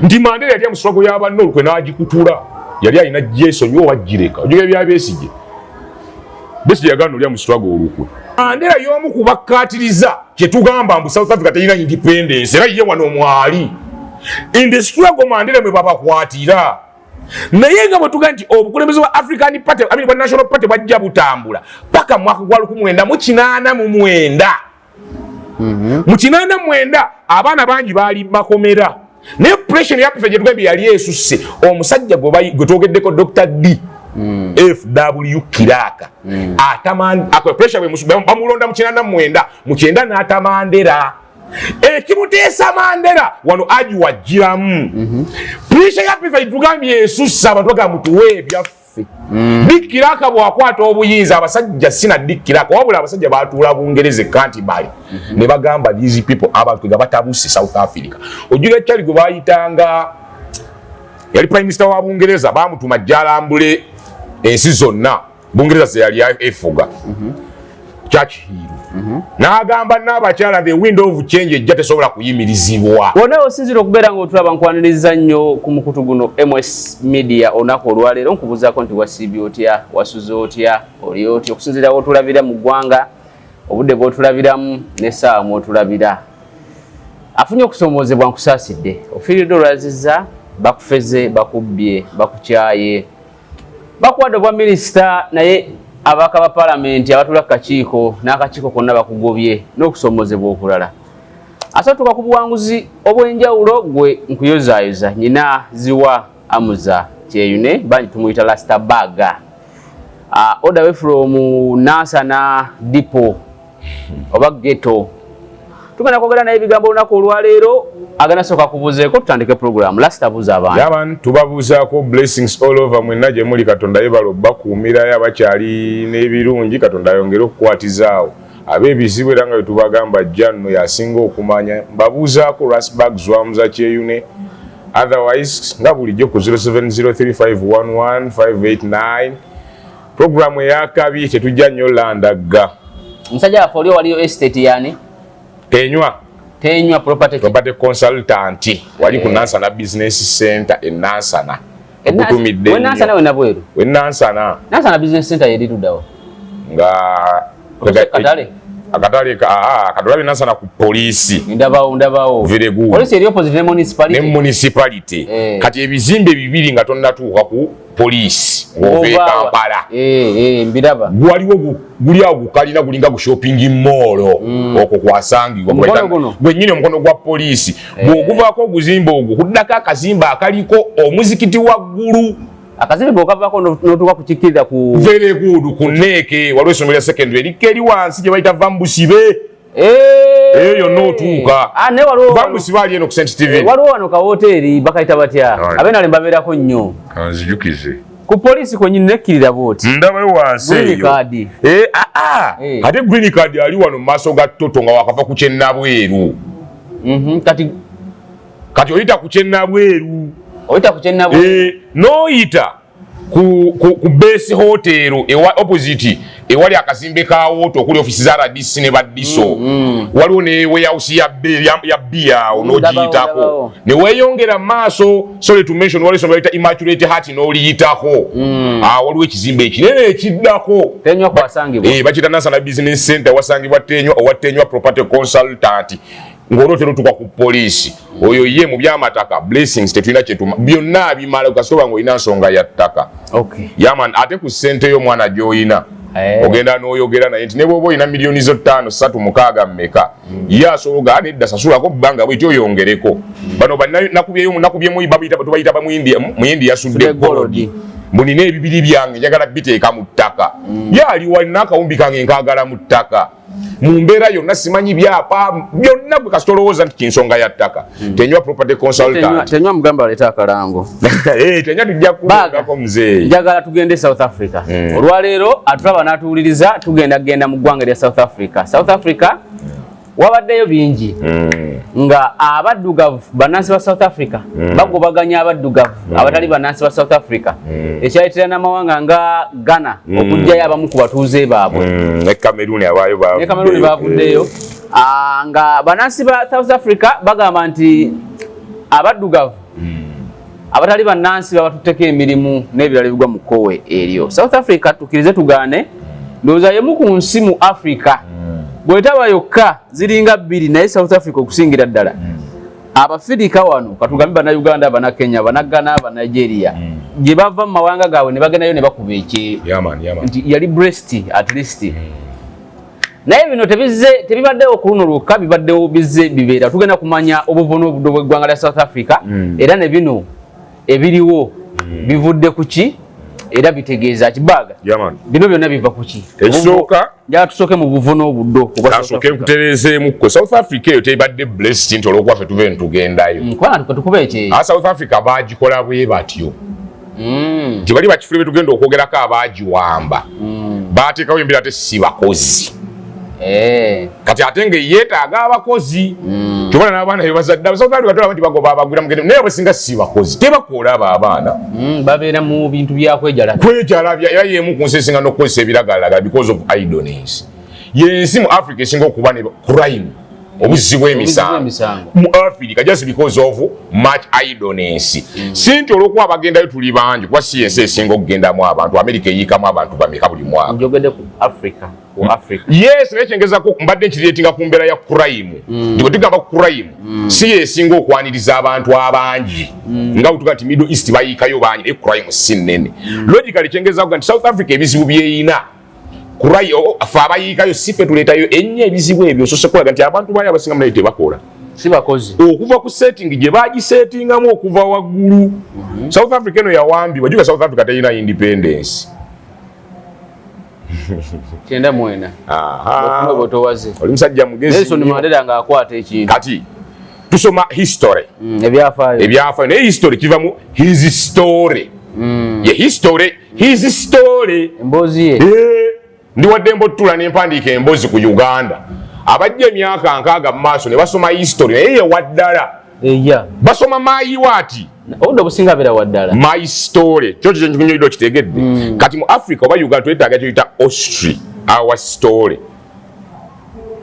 Ndi Mandela yali mu struggle y'abantu olukwe n'agikutula yali alina Jason yo wajireka ojuge bya Besigye Besigye yagano lya mu struggle olukwe Mandela y'omu kubakatiriza kye tugamba mbu South Africa teyina independence era ye wano mwali in the struggle Mandela mwe babakwatira naye nga bwe tuga nti obukulembeze bwa African Party bwa National Party bajja butambula paka mwaka gwa 1989 mu 1989 abaana bangi baali makomera naye pressure ya President Gwembi yali esusse omusajja gwe twogeddeko Dr. D FW Kiraka pressure bamulonda mu 1989 mu 90 n'atamandera ekimuteesa Mandela wano aji wajiramu pressure ya President Gwembi esusse abantu bagamba mutuwe ebyaffe Dick Kiraka bwakwata obuyinza abasajja sina Dick Kiraka wabula abasajja baatuula Bungereza kanti bali ne bagamba these people abantu nga batabuse South Africa ojuga kyali gwe bayitanga yali prime minister wa Bungereza bamutuma jalambule ensi zonna Bungereza ze yali efuga Churchill n'agamba n'abakyala the window of change ejja tesobola kuyimirizibwa wona osinzira okubeera ng'otulaba nkwaniriza nnyo ku mukutu guno MS Media onako olwaleero nkubuzaako nti wasiibye otya wasuze otya oli otya okusinzira w'otulabira mu ggwanga obudde bw'otulabiramu n'essaawa mw'otulabira afunye okusoomoozebwa nkusaasidde ofiiridde olwazizza bakufeze bakubbye bakukyaye bakuwadde obwa minisita naye abaka ba parliament abatula kakiiko n'akakiiko konna bakugobye n'okusoomoozebwa okulala asatuka ku buwanguzi obw'enjawulo gwe nkuyozaayoza nyina ziwa amuza kyeyune bangi tumuyita Lastabaga all the way from Nansana Depot oba ghetto tugenda kwogera naye ebigambo olunaku olwaleero agana soka kubuzeeko tutandike program Lasta buza abantu yaman tubabuzaako blessings all over mwenna gye muli Katonda yebalo bakuumirayo abakyali n'ebirungi Katonda ayongere okukwatizaawo ab'ebizibu era nga tubagamba janno yasinga okumanya mbabuuzaako Rasbag Zwamuza Kyeyune otherwise nga bulijjo ku 0703511589 programu eyakabi tetujja nnyo landagga musajja waffe oli waliyo estate yani Tenywa property consultant wali ku Nansana business center in Nansana okutumidde we Nansana we nabweru we Nansana business center yeri tudawo nga katale akatale Nansana ku police ndabawo very good police eri opposite ne municipality kati ebizimbe bibiri nga tonnatuuka ku police ng'ove Kampala mbiraba guli awo gukalina gulinga ku shopping mall okwo kwasangibwa gwe nnyini omukono gwa poliisi bw'oguvaako oguzimba ogwo kuddako akazimba akaliko omuzikiti waggulu akazimbe bw'okavaako n'otuuka kukikirira ku very good ku Neeke waliwo essomero lya secondary eriko eri wansi gye bayita Vambusibe eyo n'otuuka Vambusibe ali eno ku St. Stephen waliwo wano ka hoteri bakayita batya abenale mbabeerako nnyo kanzijukize ku poliisi kwennyini nekkirira booti ndabayo wansi eyo ate green card ali wano mu maaso ga Toto nga wakava ku Kyennabweru kati oyita ku Kyennabweru n'oyita ku base hotel opposite ewali akazimbe ka woto okuli ofisi za RDC ne Badiso waliwo ne warehouse ya bia onogiyitako ne weyongera maaso sorry to mention wali so bayita Immaculate Heart n'oliyitako waliwo ekizimbe ekinene ekiddako Tenywa kwasangibwa bakita Nansana business center wasangibwa Tenywa property consultant ng'olotero tuka ku poliisi oyo ye mu byamataka blessings tetulina kyetuma byonna bimala ukasoba ng'olina nsonga ya ttaka yaman ate ku ssente y'omwana gy'olina ogenda n'oyogera naye nti ne bw'oba olina miliyoni zo 5 3 6 mmeka ye asobola nedda sasulako bbanga bw'etyo oyongereko bano nakubyemu tubayita mu India yasudde golodi munina ebibiri byange njagala biteeka mu ttaka ye ali walina akawumbi kange nkaagala mu ttaka mu mbeera yonna simanyi byapa byonna bwe kasita olowooza nti kinsonga ya ttaka Tenywa property consultant Tenywa mugamba aleeta akalango Tenywa tujja kubaako muzeeyi njagala tugende South Africa olwaleero atulaba n'atuwuliriza tugenda mu ggwanga lya South Africa wabaddeyo bingi nga abaddugavu bannansi ba South Africa bagobaganya abaddugavu abatali bannansi ba South Africa ekyayitira n'amawanga nga Ghana okujjayo abamu ku batuuze baabwe ne Cameroon bavuddeyo nga bannansi ba South Africa bagamba nti abaddugavu abatali bannansi babatuteko emirimu n'ebirala ebigwa mu kkowe eryo. South Africa tukkirize tugaane ndowooza yemu ku nsi mu Africa bwetaba yokka ziringa bbiri naye South Africa okusingira ddala abafirika wano katugambe bannayuganda bannakenya bannagana bannigeria gye bava mu mawanga gaabwe ne bagendayo ne bakuba ekye nti yali breast at least naye bino tebibaddewo ku luno lwokka bibaddewo bizze bibeera tugenda kumanya obuvunu obuddo bw'eggwanga lya South Africa era ne bino ebiriwo bivudde ku ki era bitegeeza kibaga bino byonna biva ku ki ekisooka njala tusooke mu buvunu obuddo asooke nkutereezeemukko South Africa eyo tebadde blessed nti olwokuba ffe tuve ntugendayo kubanga tukuba ekyeyo South Africa baagikola bwe batyo nti bali bakifule be tugenda okwogerako abaagiwamba baateekawo embeera ate si bakozi kati ate nga yeetaaga abakozi tubona n'abaana bebazadde South Africa tulaba nti bagoba abagwira mugende naye abasinga si bakozi tebakola abo abaana babeera mu bintu kwejalabya era yemu ku nsi esinga n'okukozesa ebiragalalagala because of idleness yensi mu Africa esinga okuba ne crime obuzzi bw'emisango mu Africa just because of much idleness si nti olw'okuba bagendayo tuli bangi kuba si yensi esinga okugendamu abantu America eyiikamu abantu bameka buli mwaka njogedde ku Africa yes nekyengezako mbadde nkireetinga ku mbeera ya crime nti bwe tugamba crime si yesinga okwaniriza abantu abangi nga bwe tuga nti Middle East bayiikayo bangi naye crime si nnene logically kyengezako nti South Africa ebizibu byeyina ffe abayiikayo si ffe tuleetayo ennyo ebizibu ebyo so sekulaga nti abantu baali abasinga munaye tebakola si bakozi okuva ku setting gye baagisetingamu okuva waggulu South Africa eno yawambibwa juga South Africa teyina independence kyenda mwena oli musajja mugezi Nelson Mandela nga akwata ekintu kati tusoma history ebyafaayo naye history kiva mu his story ye history his story emboozi ye ndi wadde mbotula n'empandiika emboozi ku Uganda abajja emyaka nkaaga mu maaso ne basoma history naye ye waddala basoma maayiwaati obudde obusinga abeera waddala my story kyo kyenkunyolidde okitegedde kati mu Africa oba Uganda twetaaga kyoyita history our story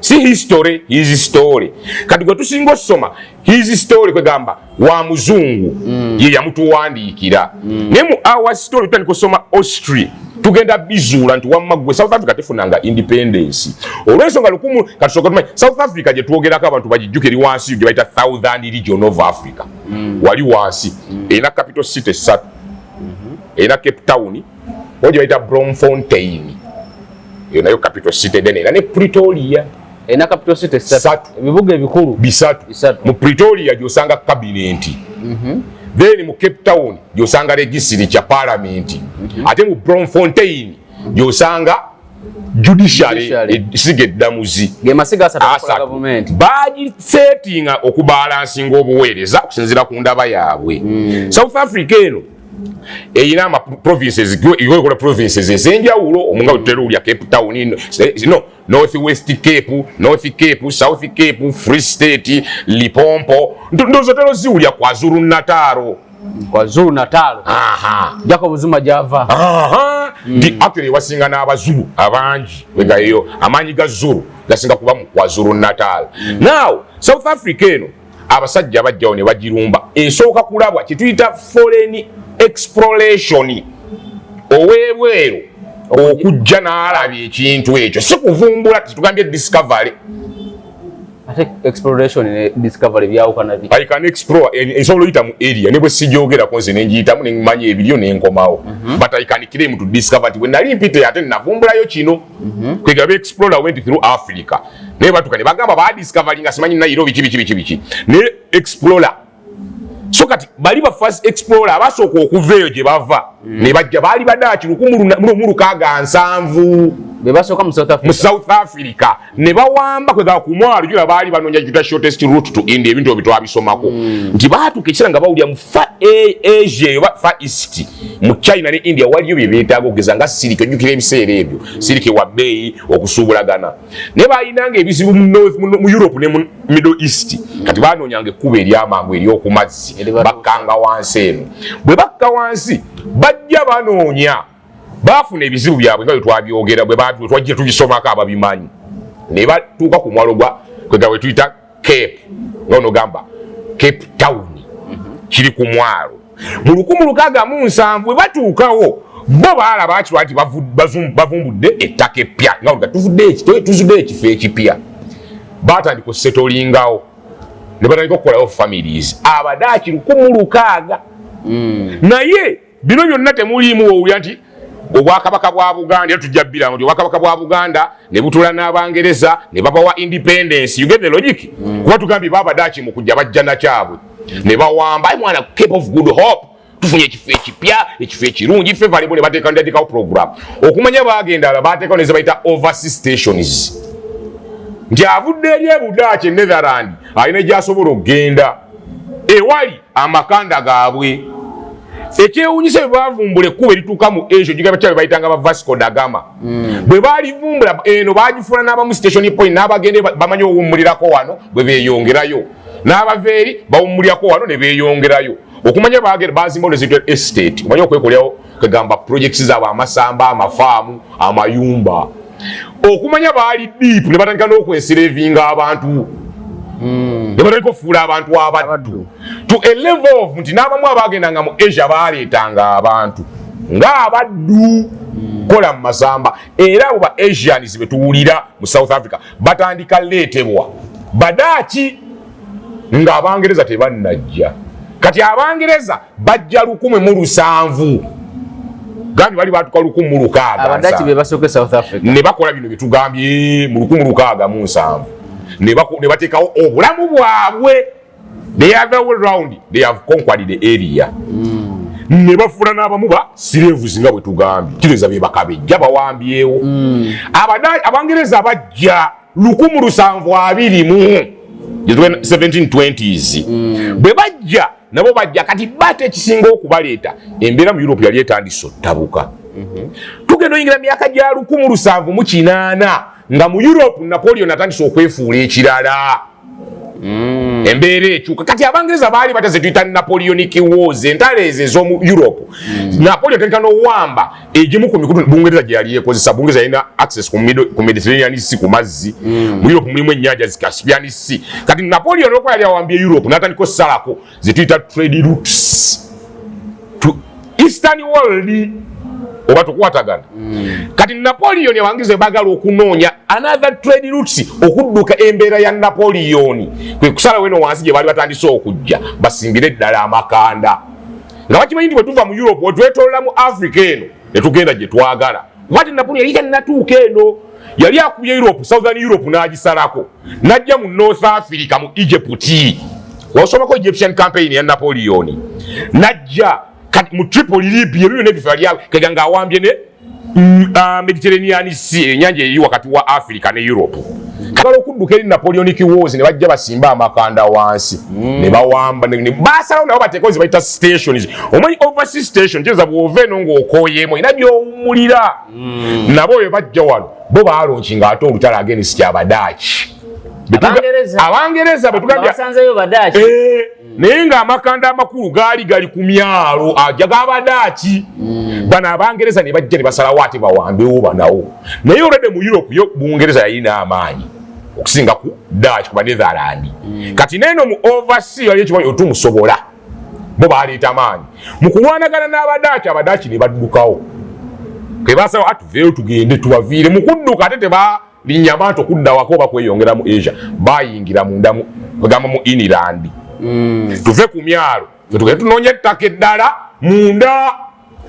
si history his story kati gwe tusinga osoma his story kwegamba wa muzungu ye yamutuwandiikira naye mu our story tutandika osoma history tugenda bizuula nti wamma gwe South Africa tefunanga independence olw'ensonga lukumu katusooka tumanyi South Africa gye twogerako abantu bagijjuka eri wansi gye bayita Southern Region of Africa wali wansi erina capital city 3 erina Cape Town gye bayita Bloemfontein eyo nayo capital city then erina ne Pretoria erina capital city 3 ebibuga ebikulu bisatu mu Pretoria gyosanga cabinet then mu Cape Town gyosanga registry kya parliament ate mu Bloemfontein gyosanga judiciary esige eddamuzi gemasiga asatu government bagisetinga okubalansinga obuweereza okusinziira ku ndaba yaabwe South Africa eno eyina ama provinces igokola provinces ezenjawulo omunga uterulya Cape Town no North West Cape, North Cape, South Cape, Free State, Limpopo ndozo tero ziulya KwaZulu Natal Jacob Zuma Java ndi actually wasinga n'abazulu abangi wegayo amanyi ga Zulu gasinga kuba mu KwaZulu Natal now South Africa eno abasajja abajjawo ne bagirumba esooka kulabwa kituyita foreign exploration owebweru okujja n'alabya ekintu ekyo si kuvumbula titugambye discovery ate exploration ne discovery byawukana bi I can explore esobola oyita mu area ne bwe sijogera konse nenjiyitamu nemanya ebiryo nenkomawo but I can claim to discover nti bwe nali mpite ate navumbulayo kino kwegaba explorer went through Africa naye batuka ne bagamba badiscoveringa simanyi Nairobi kibiki ne explorer so kati bali ba first explorer abasooka okuveeyo gye bava ne bajja baali badaki 167 bebasoka mu South Africa ne bawamba kwega ku mwalo jula baali banonya juta shortest route to India ebintu bitwabisomako nti baatuka ekisira nga bawulya mu Asia oba Far East mu China ne India waliyo bye beetaaga okugeza nga sirike ojjukira ebiseera ebyo sirike wa bbeeyi okusuubulagana ne baayinanga ebizibu mu Europe ne mu Middle East kati baanoonyanga ekkuba ery'amangu ery'okumazzi bakkanga wansi eno bwe bakka wansi bajja banoonya bafuna ebizibu byabwe nga bwe twabyogera bwe twajja tugisomako ababimanyi ne batuuka ku mwalo gwa kwega we tuyita Cape nga onogamba Cape Town kiri ku mwalo mu 1607 bwe batuukawo bo baalaba akirwa nti bavumbudde ettaka eppya nga tuzudde ekifo ekipya baatandika okusetolingawo ne batandika okukolawo families Abadaaki 1600 naye bino byonna temuliimu owulira nti obwakabaka bwa Buganda tujja bbiramu nti obwakabaka bwa Buganda ne butula n'Abangereza ne babawa independence. You get the logic? Kuba tugambye Abadaaki mu kujja bajja nakyabwe ne bawamba mwana Cape of Good Hope tufunye ekifo ekipya ekifo ekirungi ffe valibo ne bateeka ndetekawo program okumanya bagenda bateekawo ne ze bayita overseas stations nti avudde eri Budaaki Netherland alina gy'asobola okugenda ewali amakanda gaabwe ekyewuunyisa bwe bavumbula ekkuba erituuka mu Asia gigaba kyabe bayitanga ba Vasco da Gama bwe baalivumbula eno baagifuna n'abamu station point n'abagende bamanyi owummulirako wano bwe beeyongerayo n'abaveeri bawummulirako wano ne beeyongerayo okumanya bagenda bazimba ne estate omanyi okwekolerawo kagamba projects zaabwe amasamba amafaamu amayumba okumanya baali deep ne batandika n'okwensiravinga abantu ne batandika okufuula abantu abaddu to a level of nti n'abamu abagendanga mu Asia baaleetanga abantu ng'abaddu kola mu masamba era abo ba Asians be tuwulira mu South Africa batandika leetebwa Badaaki ng'Abangereza tebannajja kati Abangereza bajja 1700 gambi bali batuka 1600 Abadaaki be basooke South Africa ne bakola bino bitugambye mu 1607 ne bateekawo obulamu bwabwe the other way round they have conquered the area ne bafuula n'abamu ba slaves nga bwe tugambye kireza be bakabejja bawambyewo Abangereza bajja 1720 1720s bwe bajja nabo bajja kati bate ekisinga okubaleeta embeera mu Europe yali etandise ottabuka tugenda oyingira myaka gya 1708 nga mu Europe Napoleon atandise okwefuula ekirala embeera ekyuka kati Abangereza baali bataze tuyita Napoleonic Wars entalo ezo ez'omu Europe Napoleon atandika n'owamba egimu ku mikutu Bungereza gye yali yeekozesa Bungereza yalina access ku Mediterranean Sea ku mazzi mu Europe mulimu ennyanja zi Caspian Sea kati Napoleon olwokuba yali awambye Europe n'atandika ossalako ze tuyita trade routes to Eastern world oba tukwatagana kati Napoleon Abangereza bagala okunoonya another trade routes okudduka embeera ya Napoleon kwe kusala weno wansi gye baali batandise okujja basimbire ddala amakanda nga bakimanyi nti bwe tuva mu Europe wetwetolola mu Africa eno ne tugenda gye twagala wati Napoleon yali tanatuuka eno yali akubye Europe Southern Europe n'agisalako n'ajja mu North Africa mu Egypt wasomako Egyptian campaign ya Napoleon n'ajja kati mu Tripoli Libya ebyo n'ebifo yali kaganga awambye ne Mediterranean Sea enyanja eri wakati wa Africa ne Europe kagala okudduka eri Napoleonic Wars ne bajja basimba amakanda wansi ne bawamba ne basalawo nabo bateekozi bayita stations omanyi overseas station kyeza bw'ova eno ng'okooyeemu ina by'owummulira nabo bwe bajja wano bo baalonkinga ate olutalo against Abadaaki Abangereza basanzeyo Badaaki naye ng'amakanda amakulu gali ku myalo ajaga Abadaaki bano Abangereza ne bajja ne basalawo ate bawambewo banawo naye olwedde mu Europe yo Bungereza yalina amaanyi okusinga ku Dutch ku Netherland kati neno mu overseas yali ekimanyi otumusobola bo baleeta amaanyi mu kulwanagana n'Abadaaki Abadaaki ne baddukawo ke basawo atuveeyo tugende tubaviire mu kudduka ate tebalinnya abantu okudda wako bakweyongera mu Asia bayingira munda mu bagamba mu Inland tuve ku myalo tugende tunoonya ettaka eddala munda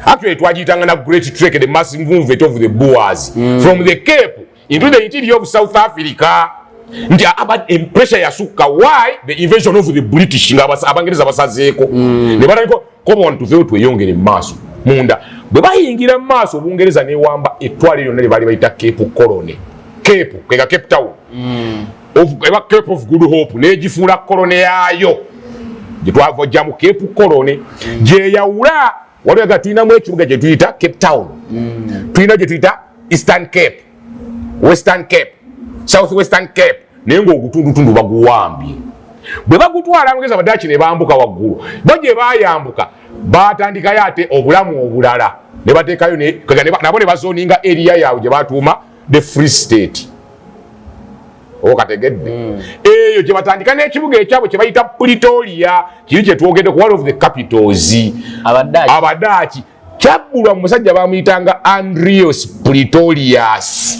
actually twagiyitanga na Great Trek the massive movement of the Boers from the Cape into the interior of South Africa nti pressure yasukka why the invasion of the British nga Abangereza basazeeko ne batandika koba wantu tuveeyo tweyongere mu maaso munda bwe bayingira mu maaso Obungereza newamba ettwale lyonna lye baali bayita Cape Colony Cape Town Cape of Good Hope n'egifuula kolone yaayo gye twavojja mu Cape Colony gye yawula waliwo nga tulinamu ekibuga gye tuyita Cape Town tulina gye tuyita Eastern Cape Western Cape South Western Cape naye ng'ogutundutundu baguwambye bwe bagutwala Abangereza Abadaaki ne bambuka waggulu bo gye baayambuka baatandikayo ate obulamu obulala ne bateekayo nabo ne bazooninga area yaabwe gye baatuuma the Free State okategedde eyo gye batandika n'ekibuga ekyabwe kye bayita Pretoria kiri kye twogedde ku one of the capitals abadaaki kyabbulwa mu musajja bamuyitanga Andrius Pretorius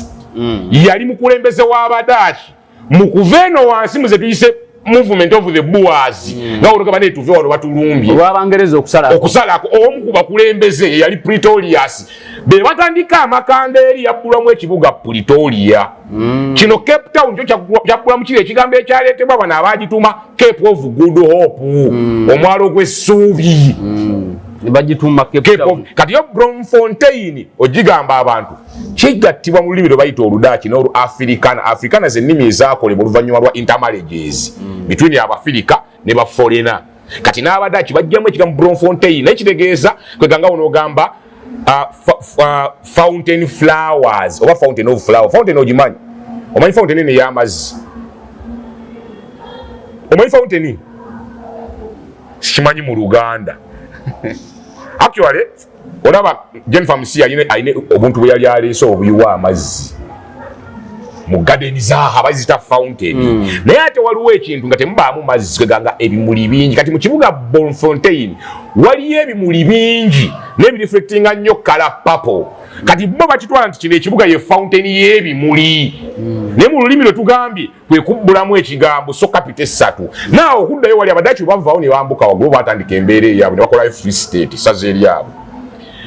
yali mukulembeze w'abadaaki mu kuva eno wansi muze tuyise movement of the Boers nga olugaba ne tuve wano batulumbye olw'Abangereza okusalako omu ku bakulembeze yali Pretorius be batandika amakanda eri yabbulwamu ekibuga Pretoria kino Cape Town kyo kyabbulwamu kiri ekigambo ekyaleetebwa bano abagituma Cape of Good Hope omwalo gw'essuubi bagituma Cape Town kati yo Bloemfontein ogigamba abantu kigattibwa mu lulimi lwe bayita Oludaaki n'olu Afrikaana z'ennimi ezaakolebwa oluvannyuma lwa intermarriages between Abafirika ne Baforena kati n'Abadaaki bajjamu ekigambo Bloemfontein naye kitegeeza kweganga onogamba fountain flowers oba fountain of flower fountain ogimanyi omanyi fountain eno ey'amazzi omanyi fountain sikimanyi mu Luganda actually olaba Jennifer Musi ayine obuntu bwe yali aleese obuyiwa amazzi mu garden zaaha bazita fountain naye ate waliwo ekintu nga temubaamu mazzi kweganga ebimuli bingi kati mu kibuga Bloemfontein waliyo ebimuli bingi n'ebireflectinga nnyo kala purple kati bo bakitwala nti kino ekibuga ye fountain y'ebimuli naye mu lulimi lwe tugambye kwe kubbulamu ekigambo so kapita essatu naawe okuddayo wali Abadaaki bavaawo ne bambuka waggulu batandika embeera eyaabwe ne bakolayo free state saza eryabwe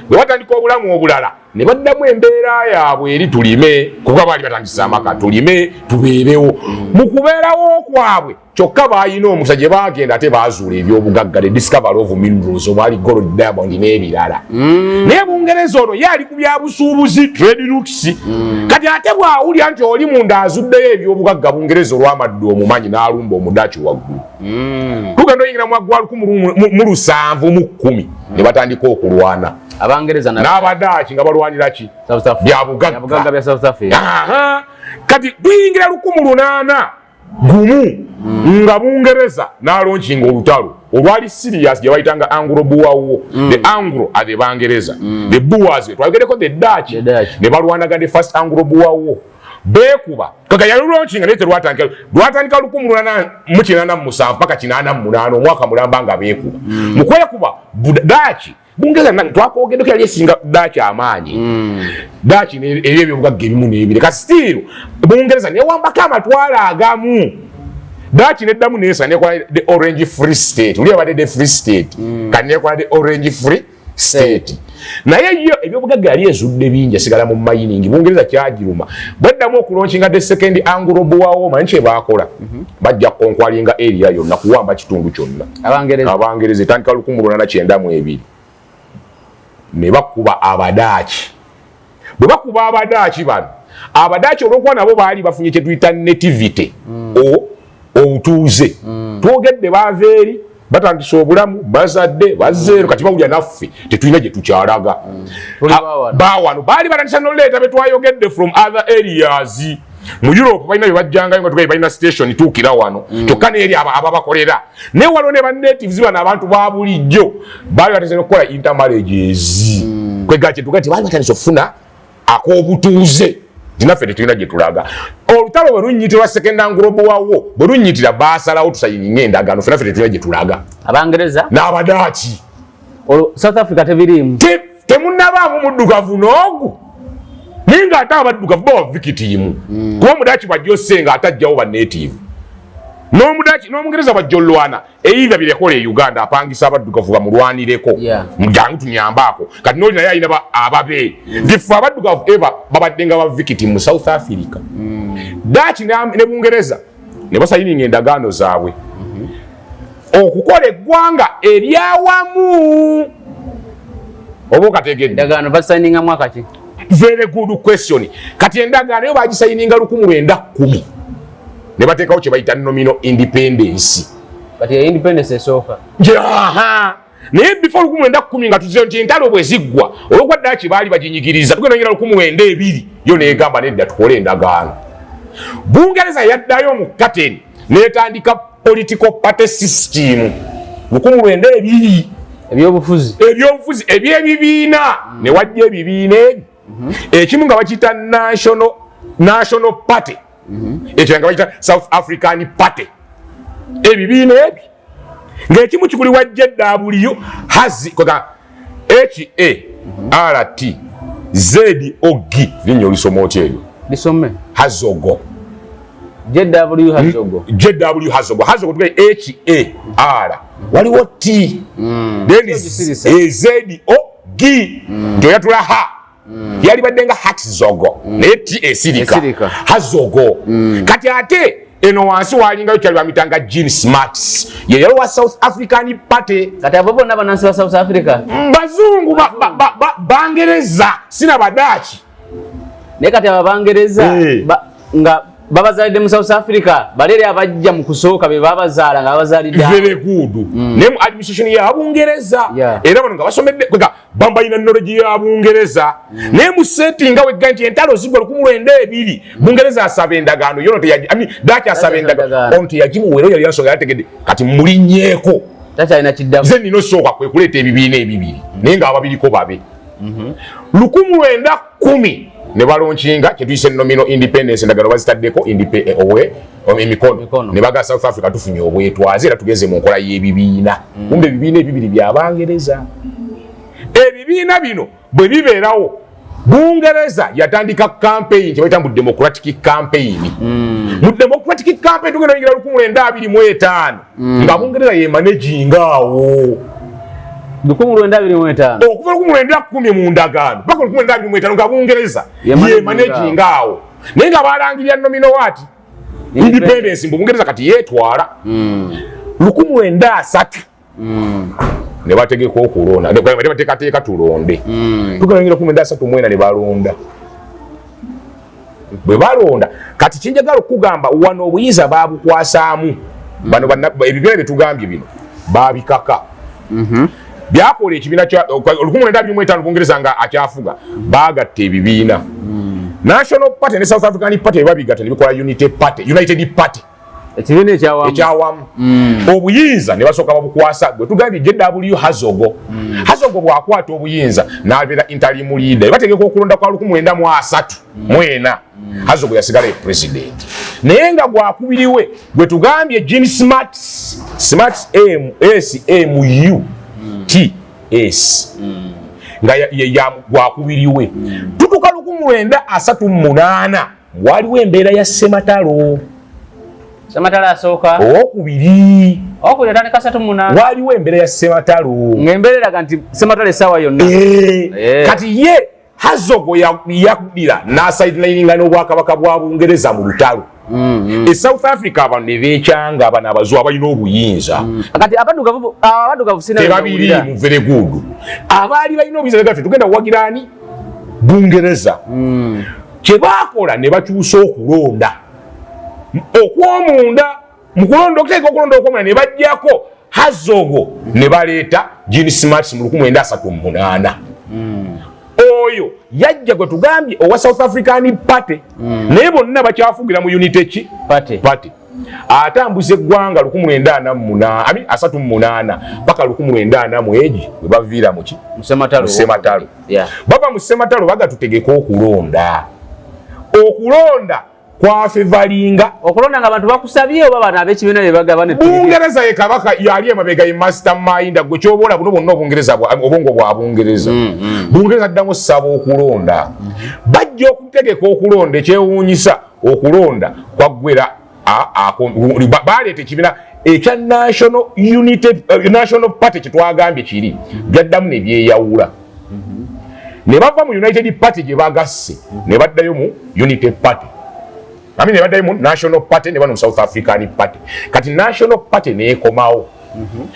bwe batandika obulamu obulala ne baddamu embeera yaabwe eri tulime kuba baali batandisa amaka tulime tubeerewo mu kubeerawo kwabwe kyokka baayina omukisa gye baagenda ate baazuula ebyobugagga the discovery of minerals omwali gold diamond n'ebirala naye Bungereza ono ye ali ku byabusuubuzi trade routes kati ate bw'awulira nti oli munda azuddeyo ebyobugagga Bungereza olw'amadde omumanyi n'alumba Omudaaki waggulu tugenda oyingira mu Agwa 1710 ne batandika okulwana Abangereza n'Abadaaki nga balwanira ki byabugagga bya South Africa kati tuyingira 1800 gumu nga Bungereza n'alonkinga olutalo olwali serious gye bayitanga Anglo-Boer the Anglo are the Bangereza the Boers twagereko the Dutch ne balwanaga the first Anglo-Boer beekuba kaka yalulonkinga naye terwatandika 1887 mpaka 88 omwaka mulamba nga beekuba mu kwekuba Dutch Bungereza twakogeddeko yali esinga Dutch amaanyi Dutch eri ebyobugagga ebimu n'ebire kati still Bungereza newambako amatwala agamu Dutch neddamu neesa nekola the Orange Free State uli abadde the Free State kati nekola the Orange Free State naye yo ebyobugagga yali ezudde bingi asigala mu mining Bungereza kyagiruma baddamu okulonkinga the second Anglo-Boer manyi kye baakola bajja konkwalinga area yonna kuwamba kitundu kyonna Abangereza etandika 1892 ne bakuba Abadaaki bwe bakuba Abadaaki bano Abadaaki olwokuba nabo baali bafunye kye tuyita nativity obutuuze twogedde baava eri batandisa obulamu bazadde bazzeero kati bawulya naffe tetulina gye tukyalaga baawano baali batandisa noleeta be twayogedde from other areas mu Europe balina bebajjangayo nga tugaye balina station tuukira wano kyokka n'eri ababakolera naye waliwo ne bannatives bano abantu ba bulijjo baali batandise okukola intermarriages kwega kyetuga nti baali batandise okufuna ak'obutuuze tinaffe tetulina gye tulaga olutalo bwe lunnyitirwa second Anglo-Boer War bwe lunnyitira baasalawo tusayininga endagaano ffe naffe tetulina gye tulaga Abangereza n'Abadaaki South Africa tebirimu temunnabaamu muddugavu n'ogu naye ng'ate abaddugavu bawa victim kuba Omudaaki bw'ajja ossenga atajjawo bannative n'Omungereza bw'ajja olwana either birekola e Uganda apangisa abaddugavu bamulwanireko jangu tunyambaako kati n'oli naye ayina ababe nti ffe abaddugavu eva babadde nga ba victim mu South Africa Dutch ne Bungereza ne basayininga endagaano zaabwe okukola eggwanga eryawamu oba okategedde endagaano basayininga mwaka ki very good question kati endagaano yo bagisayininga 1910 ne bateekawo kye bayita nominal independence kati independence esooka naye before 1910 nga tuzize nti entalo bwe ziggwa olw'okuba Dutch baali baginyigiriza tugenda nyira 1902 yo neegamba nedda tukole endagaano Bungereza yaddayo mu kateni n'etandika political party system 1902 ebyobufuzi ebyebibiina ne wajja ebibiina ebyo ekimu nga bakiyita national party ekyo nga bayita South African Party ebibiina ebi ng'ekimu kikulibwa JW HARTZOG linnya olisoma otya eryo lisome Hazogo JW Hazogo Hazogo tuge HAR waliwo T then ZOG nti oyatula ha yalibadde nga Hatzogo naye T esirika Hazogo kati ate eno wansi walingayo kyali bamitanga Jean Smart ye yali wa South African Party kati abo bonna banansi ba South Africa bazungu bangereza sina badachi ne kati ababangereza nga babazalidde mu South Africa balere abajja mu kusooka be babazaala nga bazalidde very good ne mu administration ya Bungereza era bano nga basomedde kwega bambayina knowledge ya Bungereza ne mu setting nga weganti entalo zigwa 1992 Bungereza asaba endagaano yono te daki asaba endagaano onto yagimuwero yali yasoga yategedde kati mulinyeko tacha ina kiddamu ze nino soka kwe kuleta ebibiina ebibiri nenga ababiriko babe 1910 ne balonkinga kyetuyise nominal independence endagano bazitaddeko emikono ne baga South Africa tufunye obwetwaze era tugeze mu nkola y'ebibiina kumbe ebibiina ebibiri by'Abangereza ebibiina bino bwe bibeerawo Bungereza yatandika campaign kyebayita mu democratic campaign mu democratic campaign tugenda yingira 1925 nga Bungereza ye managingaawo 1925 okuva 1910 mu ndagaano paka 1925 nga Bungereza ye managingaawo naye nga balangirira nomino wati independence mu Bungereza kati yetwala 1903 ne bategeka okulonda ne bateekateeka tulonde tugalangira 1903 mwena ne balonda bwe balonda kati kinjagala okugamba wano obuyinza babukwasaamu bano ebibiina byetugambye bino babikaka byakola ekibiina kya 1925 Bungereza nga akyafuga bagatta ebibiina National Party ne South African Party babigatta ne bikola United Party ekibiina ekyawamu obuyinza ne basooka babukwasa gwe tugambye JW Hazogo bwakwata obuyinza n'abeera interim leader bategeka okulonda kwa 1903 mwena Hazogo yasigala president naye nga gwakubiriwe gwe tugambye Jean Smart TS nga ya gwakubiriwe tutuka 1938 waliwo embeera ya Sematalo asooka okubiri yatandika 38 waliwo embeera ya Sematalo ng'embeera eraga nti Sematalo essaawa yonna kati ye Hazogo yakudira n'asidelininga n'obwakabaka bwa Bungereza mu lutalo South Africa abantu ne beekyanga abana abazu abalina obuyinza kati abaddugavu tebabiri mu very good abaali balina obuyinza gaffe tugenda wagirani Bungereza kye baakola ne bakyusa okulonda okwomunda mu kulonda okuteeka okulonda okwomunda ne bajjako Hazogo ne baleeta Jean Smart mu 1938 oyo yajja gwe tugambye owa South African Party naye bonna bakyafugira mu Unity Party atambuza eggwanga 1938 paka 1940 bwe baviira mu Sematalo bava mu Sematalo bagatutegeka okulonda kwafevalinga okulonda nga abantu bakusabye oba bana ab'ekibiina bye bagabane Bungereza ye kabaka yali emabega ye mastermind gwe kyobola buno bonna Obungereza obongo bwa Bungereza Bungereza ddango ssaba okulonda bajja okutegeka okulonda ekyewuunyisa okulonda kwaggwera baleeta ekibiina ekya National Party kyetwagambye kiri byaddamu ne byeyawula ne bava mu United Party gye bagasse ne baddayo mu Unity Party ne baddayo mu National Party ne bano mu South African Party kati National Party neekomawo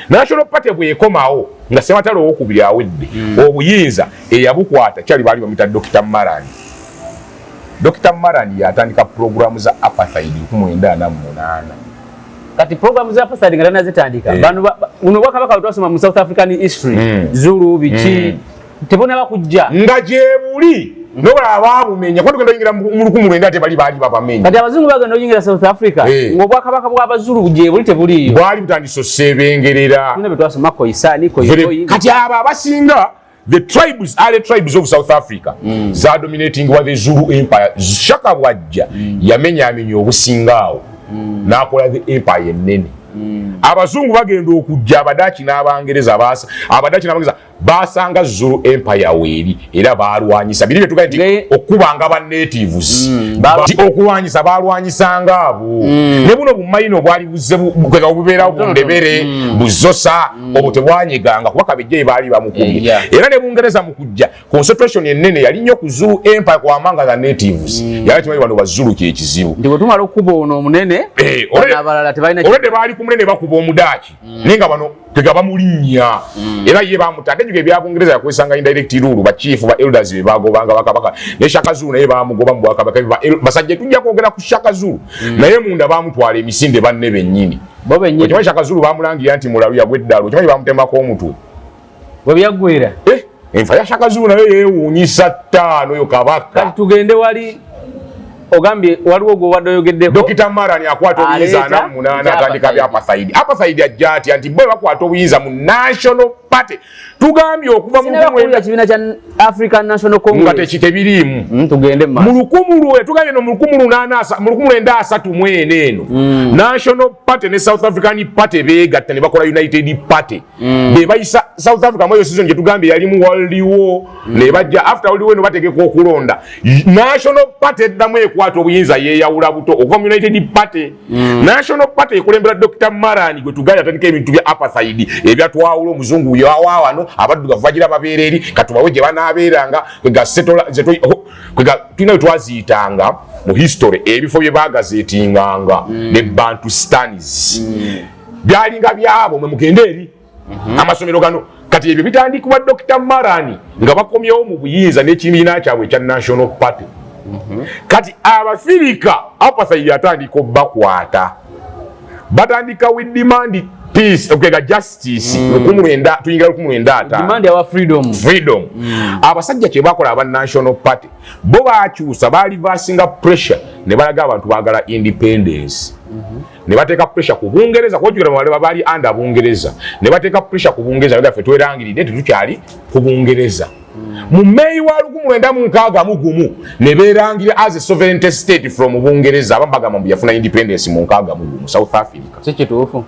National Party bwe ekomawo nga Sematalo owokubiri awedde obuyinza eyabukwata kyali baali bamuyita Dr. Marani yatandika programu za apartheid 1948 kati programu za apartheid nga nazitandika bano uno bwakabaka twasoma mu South African history Zulu biki tebona bakujja nga gyebuli nobala ababumenya kwa tugenda yingira mu 1900 bali babamenya kati abazungu bagenda yingira South Africa ng'obwakabaka bw'Abazulu gyebuli tebuliyo bwali butandiso sebengerera bino betwasoma koisa niko kati aba abasinga the tribes are the tribes of South Africa za dominating wa the Zulu Empire. Shaka Bwajja yamenya obusingaawo n'akola the empire ennene. Abazungu bagenda okujja Abadachi n'Abangereza basanga Zulu Empire weeri era balwanyisa biri betuga nti okubanga ba natives okulwanyisa balwanyisanga abo ne buno bumayino bwali buzze obubeera bundebere buzosa obutebwanyiganga kuba kabejje baali bamukumye era ne Bungereza mukujja concentration ennene yali nnyo ku Zulu Empire kwamanga the natives yali timanyi bano bazulu kyekizibu ndi bwetumala okuba ono omunene abalala tebalina olwedde baali ku munene bakuba Omudachi nenga bano tegaba mulinnya era ye bamutadde njuge bya Bungereza yakwesanga indirect rule ba chief ba elders be bagobanga bakabaka ne Shaka Zulu naye bamugoba mu bakabaka basajja tujja kwogera ku Shaka Zulu naye munda bamutwala emisinde banne bennyini bo bennyini kimanyi Shaka Zulu bamulangira nti mulalu yagweddalo kimanyi bamutemako omutwe bwe byagwera enfa ya Shaka Zulu naye yeewuunyisa ttaano yo kabaka kati tugende wali ogambye waliwo gwe wadde oyogeddeko Dr. Marani akwata obuyinza 48 atandika bya apartheid ajja ati anti bwe bakwata obuyinza mu National Party tugambye okuva mu kibiina kya African National Congress nga tekitebiriimu tugende mu lukumu tugambye no mu 1934 eno National Party ne South African Party beegatta ne bakola United Party be bayisa South Africa moyo season gye tugambye yali mu World War ne bajja after World War no bategeka okulonda National Party eddamu ekwata obuyinza yeeyawula buto okuva mu United Party National Party ekulembera Dr. Marani gwe tugambye atandika ebintu bya apartheid ebyatwawula omuzungu yawa wano abaddugavu bagira babeereri katubawe gye banaabeeranga kwega setola kwega tulina twaziyitanga mu history ebifo bye baagazeetinganga ne Bantustanis byalinga byabo mwe mugende eri amasomero gano kati ebyo bitandikibwa Dr. Marani nga bakomyewo mu buyinza n'ekibiina kyabwe ekya National Party kati Abafirika apartheid yatandika obbakwata batandika with demand peace okega justice lukumulenda tuyingira lukumulenda demand ya freedom abasajja kye bakola aba National Party bo baakyusa baali basinga pressure ne balaga abantu baagala independence ne bateeka pressure ku Bungereza kwojjukira bale baali under Bungereza ne bateeka pressure ku Bungereza nga ffe twerangiridde tetukyali ku Bungereza mu May wa 1961 ne beerangira as a sovereign state from Bungereza abambaga mu yafuna independence mu 1961 South Africa sekituufu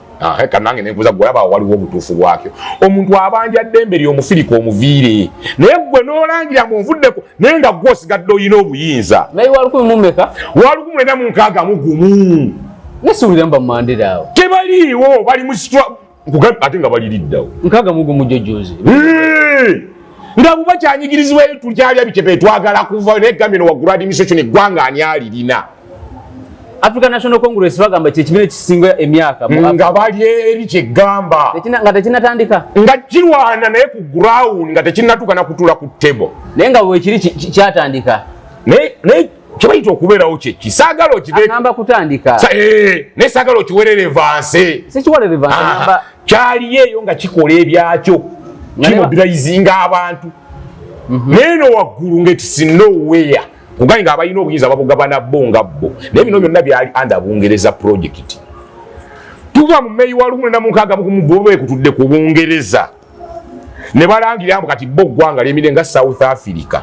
kanange nenkuza gwalaba waliwo obutuufu bwakyo omuntu abanja ddembe ly'Omufirika omuviire naye gwe n'olangira munvuddeko naye nga gwe osigadde oyina obuyinza May wa 1961 nesuubira mba Mandela awo tebaliiwo bali mu ate nga baliriddawo 61 jojozi nga buba kyanyigirizibwa tukyalya bikepe twagala kuva negambye no waggulu administration eggwanga ani alirina African National Congress bagamba kyekibiina ekisinga emyaka nga bali eri kyegamba nga tekinatandika nga kirwana naye ku ground nga tekinnatuuka na kutula ku table naye nga bwekiri kyatandika naye kibayita okubeerawo kyeki saagala okigamba kutandika naye saagala okiwere relevance sikiwere relevance kyaliyo eyo nga kikola ebyakyo kimobilizinga abantu naye no waggulu ng'etisi nowhere kuganyi nga abalina obuyinza babugabana bo nga bo naye bino byonna byali under Bungereza project tuva mu May wa 1961 bo beekutudde ku Bungereza ne balangira mbu kati bo ggwanga ly'emire nga South Africa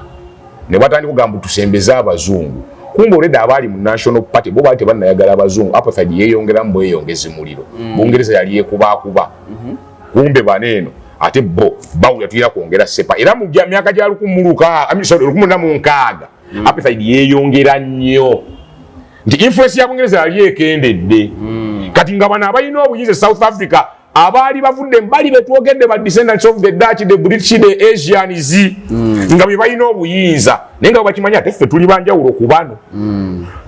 ne batandika okugamba tusembeze abazungu kumbe oleda abaali mu National Party bo baali tebannayagala abazungu apartheid yeeyongeramu bweyongezi muliro Bungereza yali yeekubaakuba kumbe baneeno ate bo bawulira tuyina kwongera sepa era mu myaka gya 1960 apartheid yeeyongera nnyo nti influence ya Bungereza yali ekendedde kati nga bano abalina obuyinza South Africa abaali bavudde mbali betwogedde ba descendants of the Dutch, the British, the Asians nga bwe balina obuyinza naye nga bakimanya ate ffe tuli banjawulo ku bano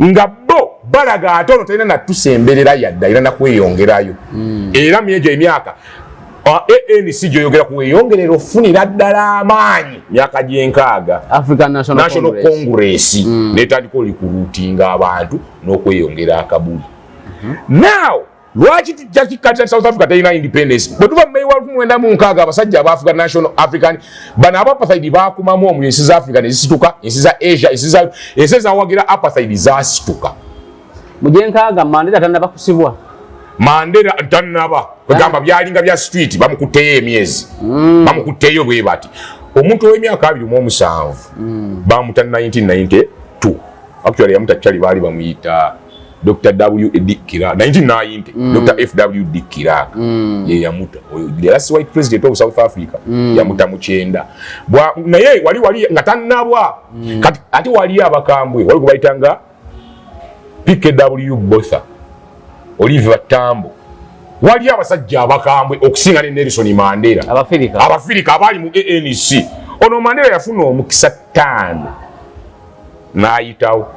nga bo balaga ate ono talina natusemberera yadda era nakweyongerayo era myegyo emyaka ANC gyoyogera kuweyongerera ofunira ddala amaanyi myaka gyenkaaga African National Congress netandika olikuruutinga abantu n'okweyongera akabuli now lwaki tujja kikkaatira South Africa talina independence bwe tuva mu May wa 1960 abasajja aba African National African bano apartheid baakumamu omuliro ensi za Africa ne zisituka ensi za Asia ensi ezawagira apartheid zasituka mu gyenkaaga Mandela tannaba kusibwa Mandela tannaba kugamba byalinga bya street bamukutteyo emyezi bamukutteyo bwe bati omuntu w'emyaka 27 bamuta 1992 actually yamuta chali bali bamuyita Dr. W.D. Kiraka 1990 Dr. F.W.D. Kiraka ye yamuta the last white president of South Africa yamuta mu 9 bwa naye wali nga tannabwa kati ati wali abakambwe wali kubayitanga PKW Botha Oliver Tambo wali abasajja abakambwe okusinga ne Nelson Mandela abafirika abali mu ANC ono Mandela yafuna omukisa 5 n'ayitawo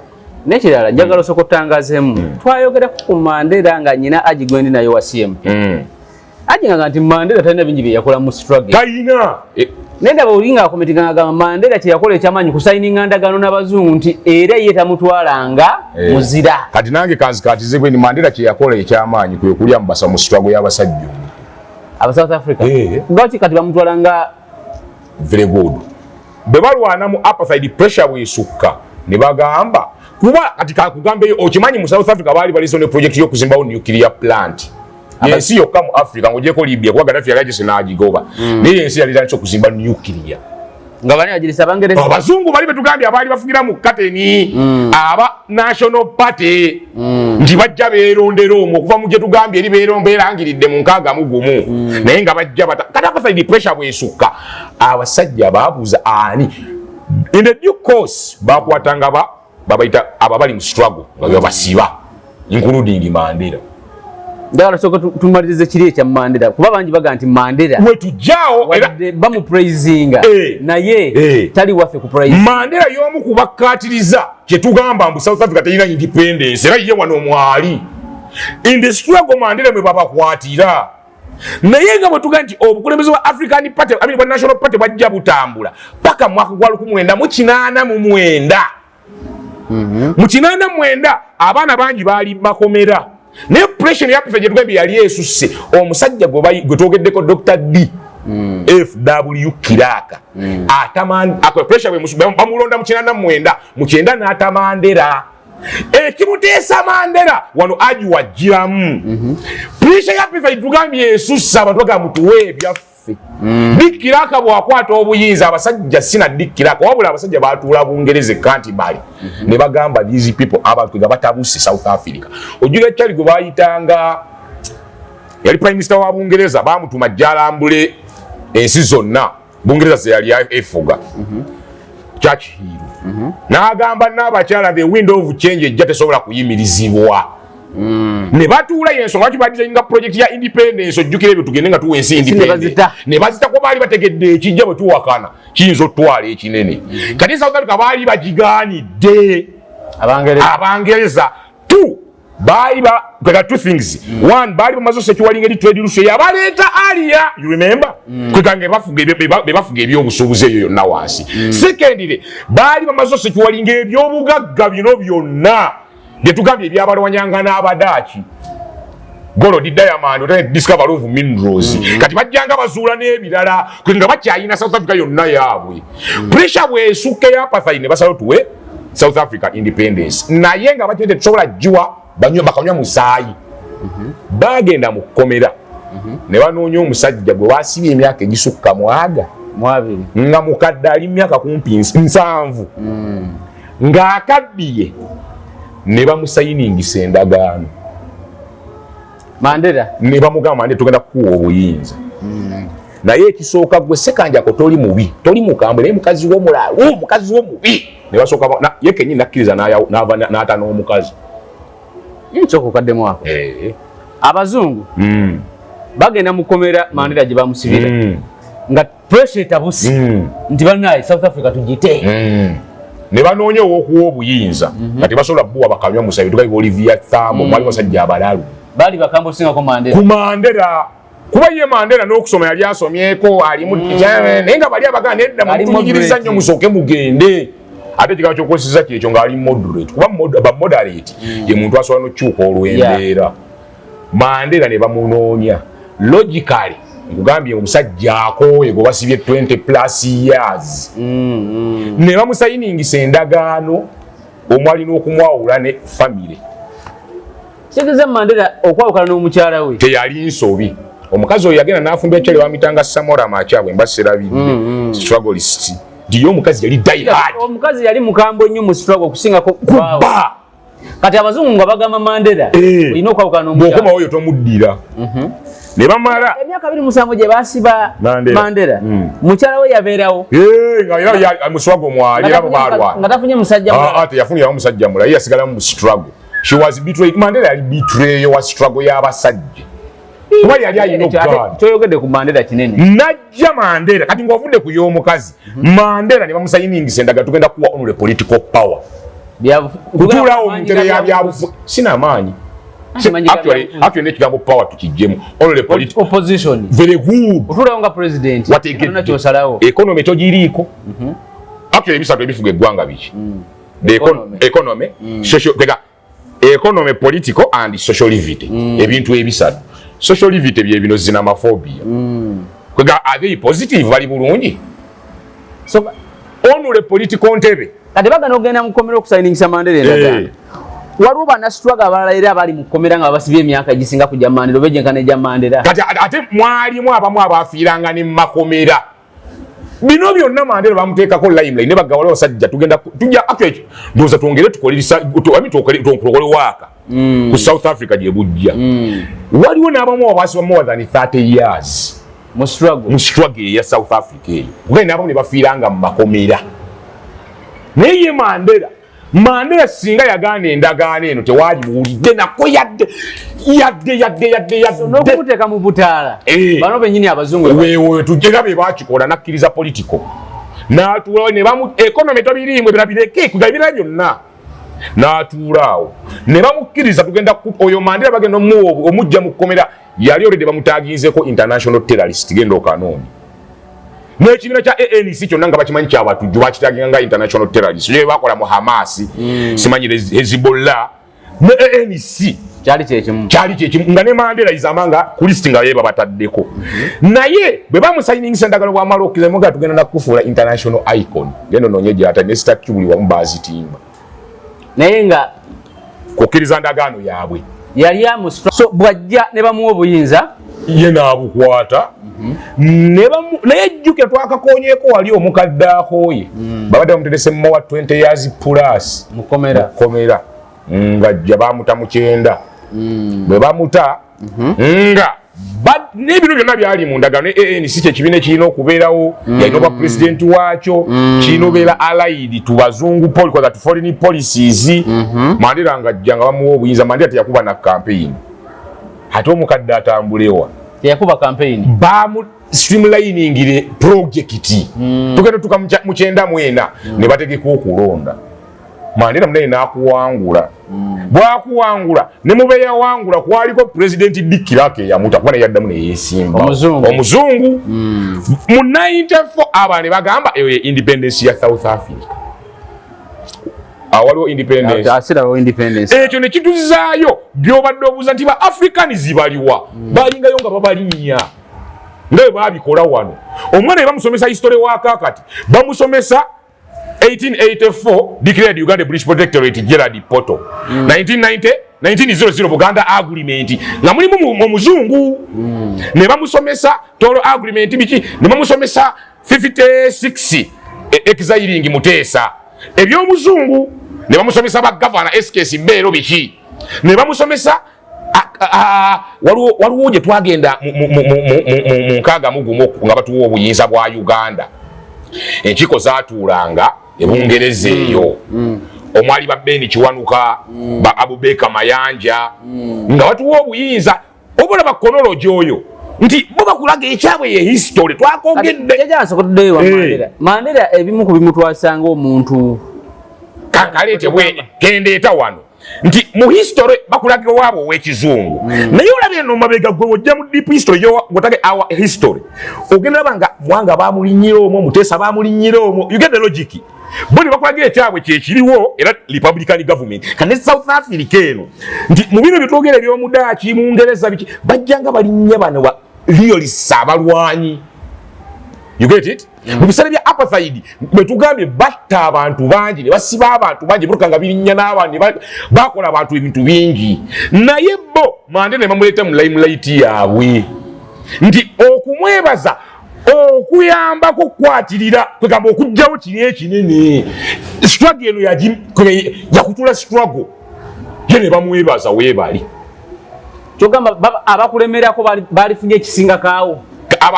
nekirala njagala osokotangazemu twayogera ku Mandela nga nyina Aji Gwendi nayo wa CMP ajinga nti Mandela talina bingi bye yakola mu struggle talina nenda bawulinga akometinganga Mandela kyeyakola ekyamanyi ku signing ndagaano n'abazungu nti era ye tamutwalanga muzira kati nange kanzikatize Gwendi Mandela kyeyakola ekyamanyi kwe kulya mbasa mu struggle y'abasajja aba South Africa lwaki kati bamutwalanga very good bebalwana mu apartheid pressure bwesukka ne bagamba kuba kati kakugambe okimanyi mu South Africa bali baliso ne project yo kuzimbawo nuclear plant yensi yokka mu Africa ngojeko Libya kuba Gaddafi yagise n'agigoba naye yensi yali tandise okuzimba nuclear nga bani agirisa Bangereza abazungu bali betugambye abali bafugira mu kateni aba National Party ndi bajja beerondera omwo okuva mu gye tugambye eri beerangiridde mu nkaaga mu gumu naye nga bajja kati apartheid pressure bwesukka abasajja baabuuza ani in the due course bakwatanga babaita ababali mu struggle nga basiba including Mandela ndala soko tumalirize kiri ekya Mandela kuba banji baga nti Mandela wetujjaawo era bamu praisinga naye tali wafe ku praise Mandela y'omu kubakkaatiriza kye tugamba mbu South Africa terina independence era ye wano mwali in the struggle Mandela mwe babakwatira naye nga bwe tuga nti obukulembeze bwa African Party bwa National Party bajja butambula paka mwaka gwa 1989 mu 1989 abaana bangi baali makomera ne pressure ya pifeje tugambye yali esusse omusajja gwe twogeddeko Dr. D. F.W. Kiraka ako pressure bamulonda mu 1989 mu 9 n'atamandera ekimuteesa Mandela wano Aji wajjiramu pressure ya pifeje tugambye esusse abantu bagamba mutuwe ebyaffe Dick Kiraka bwakwata obuyinza abasajja sina Dick Kiraka wabula abasajja batuula Bungereza kanti bali ne bagamba these people abantu nga batabuse South Africa ojuga kyali gwe bayitanga yali prime minister wa Bungereza bamutuma jalambule ensi zonna Bungereza yali efuga Churchill n'agamba n'abakyala the window of change ejja tesobola kuyimirizibwa ne batuula yensonga lwaki badizayininga project ya independence ojjukira ebyo tugende nga tuwa ensi independence ne bazita ko baali bategedde ekijja bwe tuwakana kiyinza otwala ekinene kati South Africa baali bagigaanidde Abangereza baali two things one baali bamaze sekiwalinga eri trade rules yabaleeta alia you remember kwekange bebafuga ebyobusuubuzi eyo yonna wansi secondly baali bamaze sekiwalinga ebyobugagga bino byonna byetugambye ebyabalwanyanga n'abadaaki gold diamond ote discover of minerals kati bajjanga bazuula n'ebirala kwenga bakyayina South Africa yonna yaabwe pressure bwesukka ya apartheid ne basalawo tuwe South Africa independence naye nga bakyete tusobola jjiwa bakanywa musaayi bagenda mu kkomera ne banoonya omusajja gwe wasibye emyaka egisukka mwaga nga mukadde ali myaka kumpi 7 ng'akaddiye ne bamusayiningisa endagaano Mandela ne bamugamba Mandela tugenda kukuwa obuyinza naye ekisooka gwe Sekanjako toli mubi toli mukambwe naye mukazi w'omulalu mukazi w'omubi ne basooka ye kenyini nakkiriza n'ata n'omukazi nchoko kaddemu ako abazungu bagenda mukomera Mandela gye bamusibira nga pressure tabusi nti banaye South Africa tujite ne banoonya ow'okuwa obuyinza kati basobola bbuwa bakanywa musayi tugayiba Olivia Thambo mwali basajja abalalu bali bakambo singa ko Mandela ku Mandela kuba ye Mandela n'okusoma yali asomyeko alimu naye nga bali abagaa nedda mutunyigiriza nnyo musooke mugende ate kigawo ky'okwesiza kyekyo ng'ali moderate kuba ba moderate ye muntu asobola n'okukyuka olw'embeera Mandela ne bamunoonya logically nkugambye omusajja akooye gwe basibye 20+ years ne bamusayiningisa endagaano omwali n'okumwawula ne family kigeze Mandela okwawukana n'omukyala we teyali nsobi omukazi oyo yagenda n'afumba ekyali bamitanga Samora Machar bwe mbasirabidde strugglist ndiyo omukazi yali die hard omukazi yali mukambwe nnyo mu struggle okusinga kuba kati abazungu nga bagamba Mandela olina okwawukana n'omukyala bw'okoma oyo tomuddira ne bamala emyaka 27 gye baasiba Mandela mukyala we yabeerawo nga era muswago mwali era balwana nga tafunye musajja mulala ate yafunira musajja mulala yasigala mu struggle she was betrayed Mandela yali betray wa struggle y'abasajja kuba yali ayina okugaana kyoyogedde ku Mandela kinene najja Mandela kati ng'ovudde ku y'omukazi Mandela ne bamusayiningisa endaga tugenda kuwa onule political power kutuulawo omutere ya byabufu sina amaanyi actually nekigambo power tukijjemu onule political opposition very good otuulawo nga president wategedde kyosalawo economy togiriiko actually ebisatu ebifuga eggwanga biki economy social economy political and social livity ebintu ebisatu social livity bye bino xenophobia kwega are they positive bali bulungi so onule political ntebe kati bagana ogenda mu kkomera okusayiningisa Mandela endagaano waliwo bannastruggle abalala era abali mu kkomera nga babasibye emyaka egisinga kujja Mandela obejenkana ejja Mandela kati ate mwalimu abamu abafiiranga ne mu makomera bino byonna Mandela bamuteekako limelight ne bagawala abasajja tujja actually ndowooza twongere tukolerisa tunkole waaka ku South Africa gye bujja waliwo n'abamu abaasiba more than 30 years mu struggle ya South Africa eyo kugaye n'abamu ne bafiiranga mu makomera naye Mandela singa yagaana endagaano eno tewagibuulidde nako yadde n'okuteeka mu butaala bano bennyini abazungu wewe tujjera be bakikola nakkiriza political n'atuulawo ne bamu economy tobiriimu ebira bireke kuga ebira byonna n'atuulaawo ne bamukkiriza tugenda oyo Mandela bagenda omujja mu kkomera yali olede bamutaaginzeko international terrorist genda okanooni n'ekibiina kya ANC kyonna nga bakimanyi kyabatujju bakitaginga nga international terrorist ye bakola mu Hamas simanyire Hezbollah ne ANC kyali kyekimu nga ne Mandela izamanga ku list nga ye babataddeko naye bwe bamusayiningisa endagano bwamala okkiza muga tugenda nakufuula international icon gendo noonye gyata ne statue buli wamu bazitimba naye nga kukkiriza ndagaano yaabwe yali so bwajja ne bamuwa obuyinza ye n'abukwata naye jjukira twakakoonyeeko wali omukadde akooye babadde bamuterese mmowa 20 years plus mukomera ng'ajja bamuta mu 9 bwe bamuta nga n'ebintu byonna byali mu ndagaano ANC kyekibiina ekirina okubeerawo yalina oba pulezidenti waakyo kirina obeera allied to bazungu to foreign policies Mandela ng'ajja nga bamuwa obuyinza Mandela teyakuba na campaign ate omukadde atambulewa teyakuba campaign bamu streamliningire project tugenda tuka mu 94 ne bategeka okulonda Mandela munene n'akuwangula bwakuwangula ne mubeya wangula kwaliko president Dick Kirake yamuta kuba yaddamu ne yesimba omuzungu mu 94 abane bagamba eyo independence ya South Africa awaliwo independence ekyo ne kituzaayo byobadde obuuza nti ba Africans baliwa balingayo nga babalinnya ngayo babikola wano omwana ne bamusomesa history wakakati bamusomesa 1884 declared Uganda British Protectorate Gerald Poto 1900 Buganda Agreement nga mulimu mu muzungu ne bamusomesa Toro Agreement biki ne bamusomesa 56 exiling Muteesa eby'omuzungu ne bamusomesa ba governor SKS Mbero biki ne bamusomesa waliwo gye twagenda mu nkaaga mugumu nga batuwa obuyinza bwa Uganda enkiiko zaatuulanga ebungereza eyo omwali ba Beni Kiwanuka ba Abubeka Mayanja nga batuwa obuyinza obola ba chronology oyo nti bo bakulaga ekyabwe ye history twakongedde Mandela ebimu ku bimutwasanga omuntu kankalete bwe kendeeta wano nti mu history bakulaga waabo ow'ekizungu naye olabye no mabega gwe ojja mu deep history yo gotage our history ogenda labanga mwanga bamulinyira omwo Muteesa bamulinyira omwo you get the logic boni bakulaga ekyabwe kyekiriwo era Republican government kandi South Africa eno nti mu bino byetwogera eby'omuddaaki mu Ngereza biki bajjanga balinnya bano wa loyalists abalwanyi you get it mu bisale bya apartheid bwe tugambye batta abantu bangi ne basiba abantu bangi bulukanga birinnya n'abandi bakola abantu ebintu bingi naye bo Mandela ne bamuleeta mu limelight yaabwe nti okumwebaza okuyamba kukwatirira kwegamba okujjawo kiri ekinene struggle eno yakutula struggle ye ne bamwebaza weebali kyogamba abakulemerako balifunye ekisinga kaawo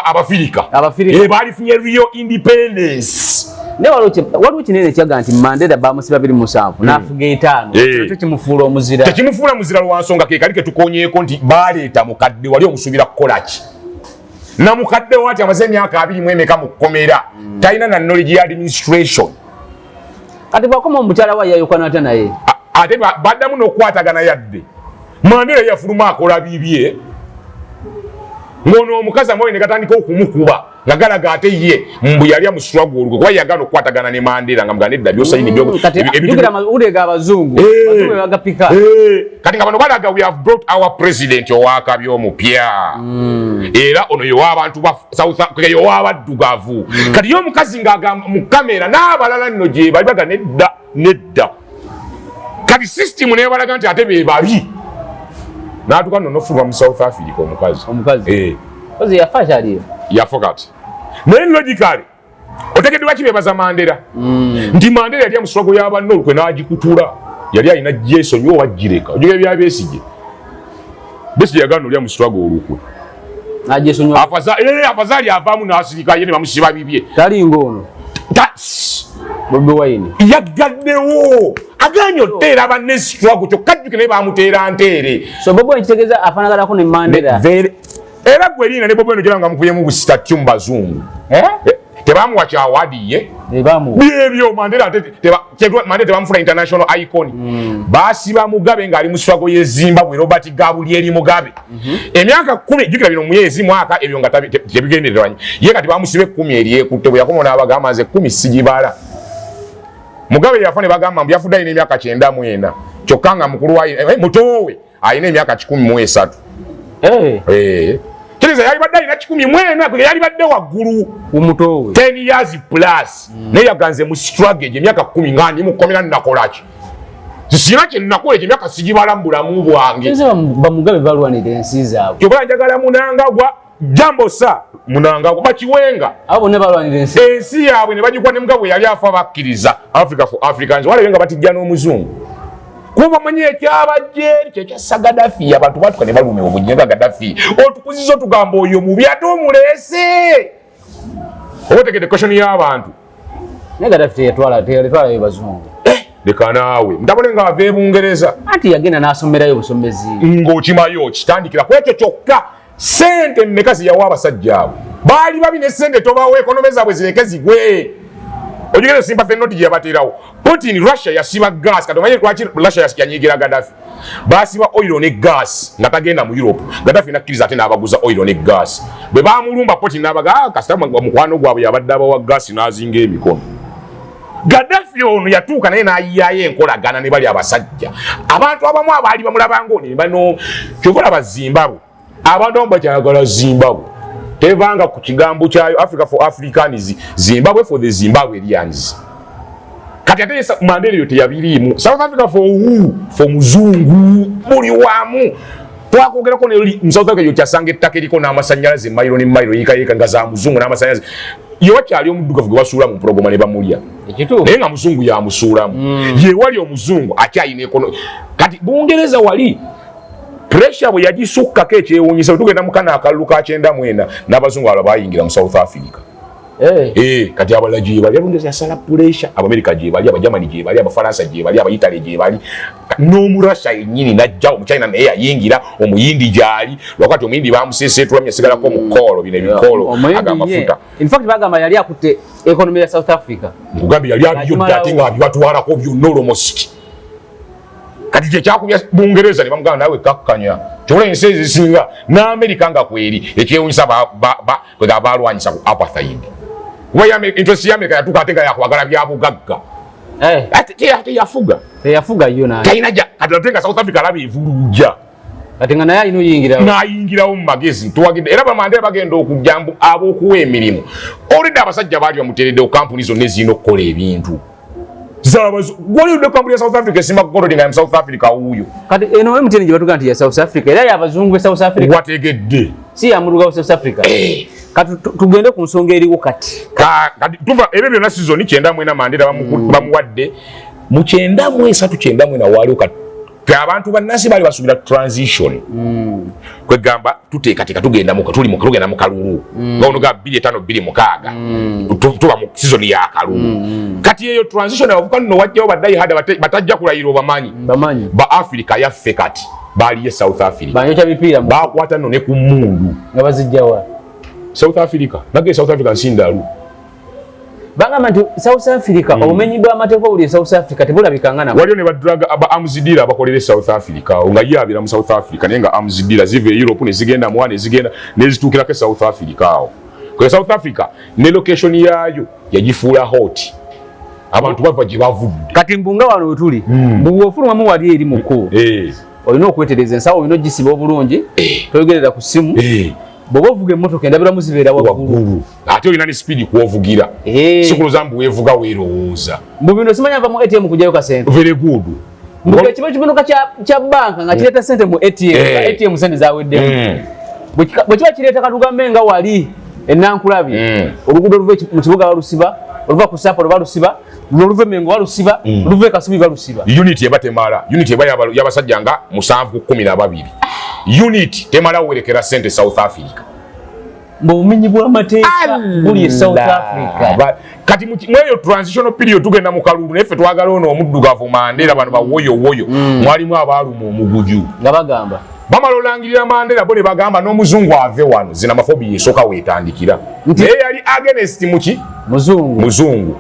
abafirika balifunye real independence ne waliwo kinene kyaga nti Mandela bamusiba 27 nafuga 5 ekyo kimufuula omuzira tekimufuula muzira lwa nsonga ke kali ketukonyeeko nti baleeta mukadde wali omusuubira kukolaki na mukadde wati amaze emyaka 20 mu kkomera talina na knowledge ya administration kati bwakoma omukyala wa yayokana ate naye ate baddamu n'okukwatagana yadde Mandela yafuluma akola bibye ngono omukazi amwe ne gatandika okumukuba nga galaga ate ye mbu yali amuswago olugo kwa yagano okukwatagana ne Mandela nga mugane dda byosayini byo ulega abazungu bagapika kati nga bano balaga we have brought our president owaka byomupya era ono yo abantu ba South Africa yo abaddugavu kati yo omukazi nga mu kamera n'abalala nno gye bali baga nedda kati system ne balaga nti ate be babi natuka no nofulwa mu South Africa omukazi ozi yafasha aliyo yafokati naye logically otegeddwa kibebaza Mandela nti Mandela yali amuswago y'abanno olukwe n'agikutula yali alina Jason yo wagireka ojuge bya Besigye yagano oli amuswago olukwe Jason afazali avaamu n'asirika ye ne bamusiba bibye tali ngono Bobi Wine yagaddewo aganye oteera banne struggle kyokajjuke naye bamuteera nteere so Bobi Wine kitegeeza afanagalako ne Mandela era gwe lina ne Bobi Wine gyanga mukuyemu busitatu mbazungu tebamuwa kyawadi ye byebyo Mandela tebamufuna international icon basiba Mugabe ng'ali mu struggle ye Zimbabwe Robert Gabriel Mugabe emyaka 10 jukira bino muyezi mwaka ebyo nga tebigendereranye ye kati bamusibe 10 eriye kutebwe yakoma n'abaga amaze 10 sijibala Mugabe yafune bagamba mbu yafudde ine emyaka 9 kyokanga mukulu wa mutowe ayine emyaka 13 Kiriza yali badde ina 10 yali badde waggulu umutowe 10 years plus naye yaganze mu struggle emyaka 10 ngani mukomera nakolaki sisina kye nakola emyaka sijibala mbulamu bwange ba Mugabe balwanira ensi zaabwe kyobala njagala Munangagwa jambo sa Munangagwa bakiwenga abo ne balwanira ensi yaabwe ne bagikwa ne Mugabe yali afa bakkiriza Africa for Africans wale wenga batijja n'omuzungu kuba manye ekyabajje kyekya Gaddafi abantu batuka ne balume obunyenga Gaddafi otukuzizo tugamba oyo mubi ate omulese otegede question y'abantu ne Gaddafi yatwala bazungu leka naawe ndabone nga ave Bungereza ati yagenda n'asomerayo busomezi ng'okimayo kitandikira kwekyo kyokka sente mmekazi yawa abasajja abo baali babi ne sente tobawo ekonome zaabwe zireke zigwe ojugere simba fenoti gye yabateerawo Putin Russia yasiba gas kati omanye lwaki Russia yanyigira Gaddafi basiba oil ne gas nga tagenda mu Europe Gaddafi nakkiriza ate n'abaguza oil ne gas bwe bamulumba Putin n'abaga kasitama mukwano gwabwe yabadde abawa gas n'azinga emikono Gaddafi ono yatuuka naye n'ayiyayo enkolagana ne bali abasajja abantu abamu abaali bamulabanga oni bano kyokola ba Zimbabwe abantu abamu bakyayagala Zimbabwe tevanga ku kigambo kyayo Africa for Africans Zimbabwe for the Zimbabweans kati ate Mandela yote yabirimu South Africa for who for muzungu buli wamu twakogerako ne South Africa yokyasanga ettaka eriko n'amasanyalaze mayiro ne mayiro yika nga za muzungu n'amasanyalaze yokyali omuddugavu gwe basuula mu programa ne bamulya naye nga muzungu yamusuulamu ye wali omuzungu akyayina ekono kati Bungereza wali pressure bwe yagisukkako ekyewuunyisa tugenda mukana akalulu ka 94 n'abazungu abo bayingira mu South Africa kati abalala gye bali Bungereza yasala pressure Abamerika gye bali Abajamani gye bali Abafaransa gye bali Abaitali gye bali n'Omurasha yennyini najja Omuchina naye yayingira Omuyindi gyali lwakati Omuyindi bamuseeseetula yasigalako omukolo bino ebikolo agamafuta in fact bagamba yali akutte economy ya South Africa Mugambe yali abiyodde ate nga abibatwalako byonna almost kati kye kyakubya Bungereza ne bamugamba nawe kakkanya kyobola ensi ezisinga n'Amerika nga kweri ekyewunyisa kwe balwanyisa ku apartheid interest ya Amerika yatuka ate nga yakwagala bya bugagga ate yafuga yo naye kayinaja kati ate nga South Africa alaba evuluja kati nga naye alina n'ayingirawo mu magezi tuwagidde era Mandela bagenda okujja ab'okuwa emirimu olidde abasajja baali bamuteeredde ku kampuni zonna ezirina okukola ebintu gwaliudde kampuni ya South Africa esimba kukontoti nga ya South Africa wuuyo kati eno mtini gye batuga nti ya South Africa era y'abazungu be South Africa wategedde si ya muruga South Africa kati tugende ku nsonga eriwo kati tuva ebyo byonna season 9 mwena Mandela bamuwadde mu 9 na waliwo kati abantu bannansi bali basubira transition kwegamba tuteekateeka tugenda mu kalulu nga ono ga 2526 tuba mu season ya kalulu kati eyo transition abavuka nno wajjawo baddayi hada batajja kulayira obamanyi ba Africa yaffe kati bali ye South Africa banyocha bipiira bakwata nno ne ku mundu nga bazijjawa South Africa nage South Africa nsindalu bangamba nti South Africa obumenyi bw'amateeka uli South Africa tebulabikangana waliyo ne badraga aba amzidira abakolere South Africa nga yabira mu South Africa nenga amzidira zive Europe ne zigenda mu wane zigenda ne zitukira ke South Africa awo kwa South Africa ne location yayo yagifuula hot abantu bava gye bavudde kati mbunga wano wetuli bw'ofuluma mu wali eri muko olina okwetereza ensawo olina ogisiba obulungi toyogerera ku simu bobo vuga emmotoka endabira muzibeera waggulu ate olina ne speed kuovugira sikuloza mbu weevuga weerowooza mu bino simanya va mu ATM kujayo kasente very good mbuga kiba kibinuka kya banka nga kireeta sente mu ATM sente zaweddemu bwe kiba kireeta katugambe nga wali ennankulabi oluguudo oluva mu kibuga balusiba oluva ku Sapolo balusiba n'oluva Mengo balusiba oluva Kasubi balusiba unit eba temala unit eba yabasajja nga 712 unit temala werekera sente South Africa mbumenyi bw'amateeka buli South Africa kati mweyo transitional period tugenda mu kalulu neffe twagala ono omuddugavu Mandela bano bawoyo mwalimu abaaluma omuguju nga bagamba bamalolangirira Mandela bo ne bagamba n'omuzungu ave wano zina mafobi yesoka weetandikira naye yali against muki muzungu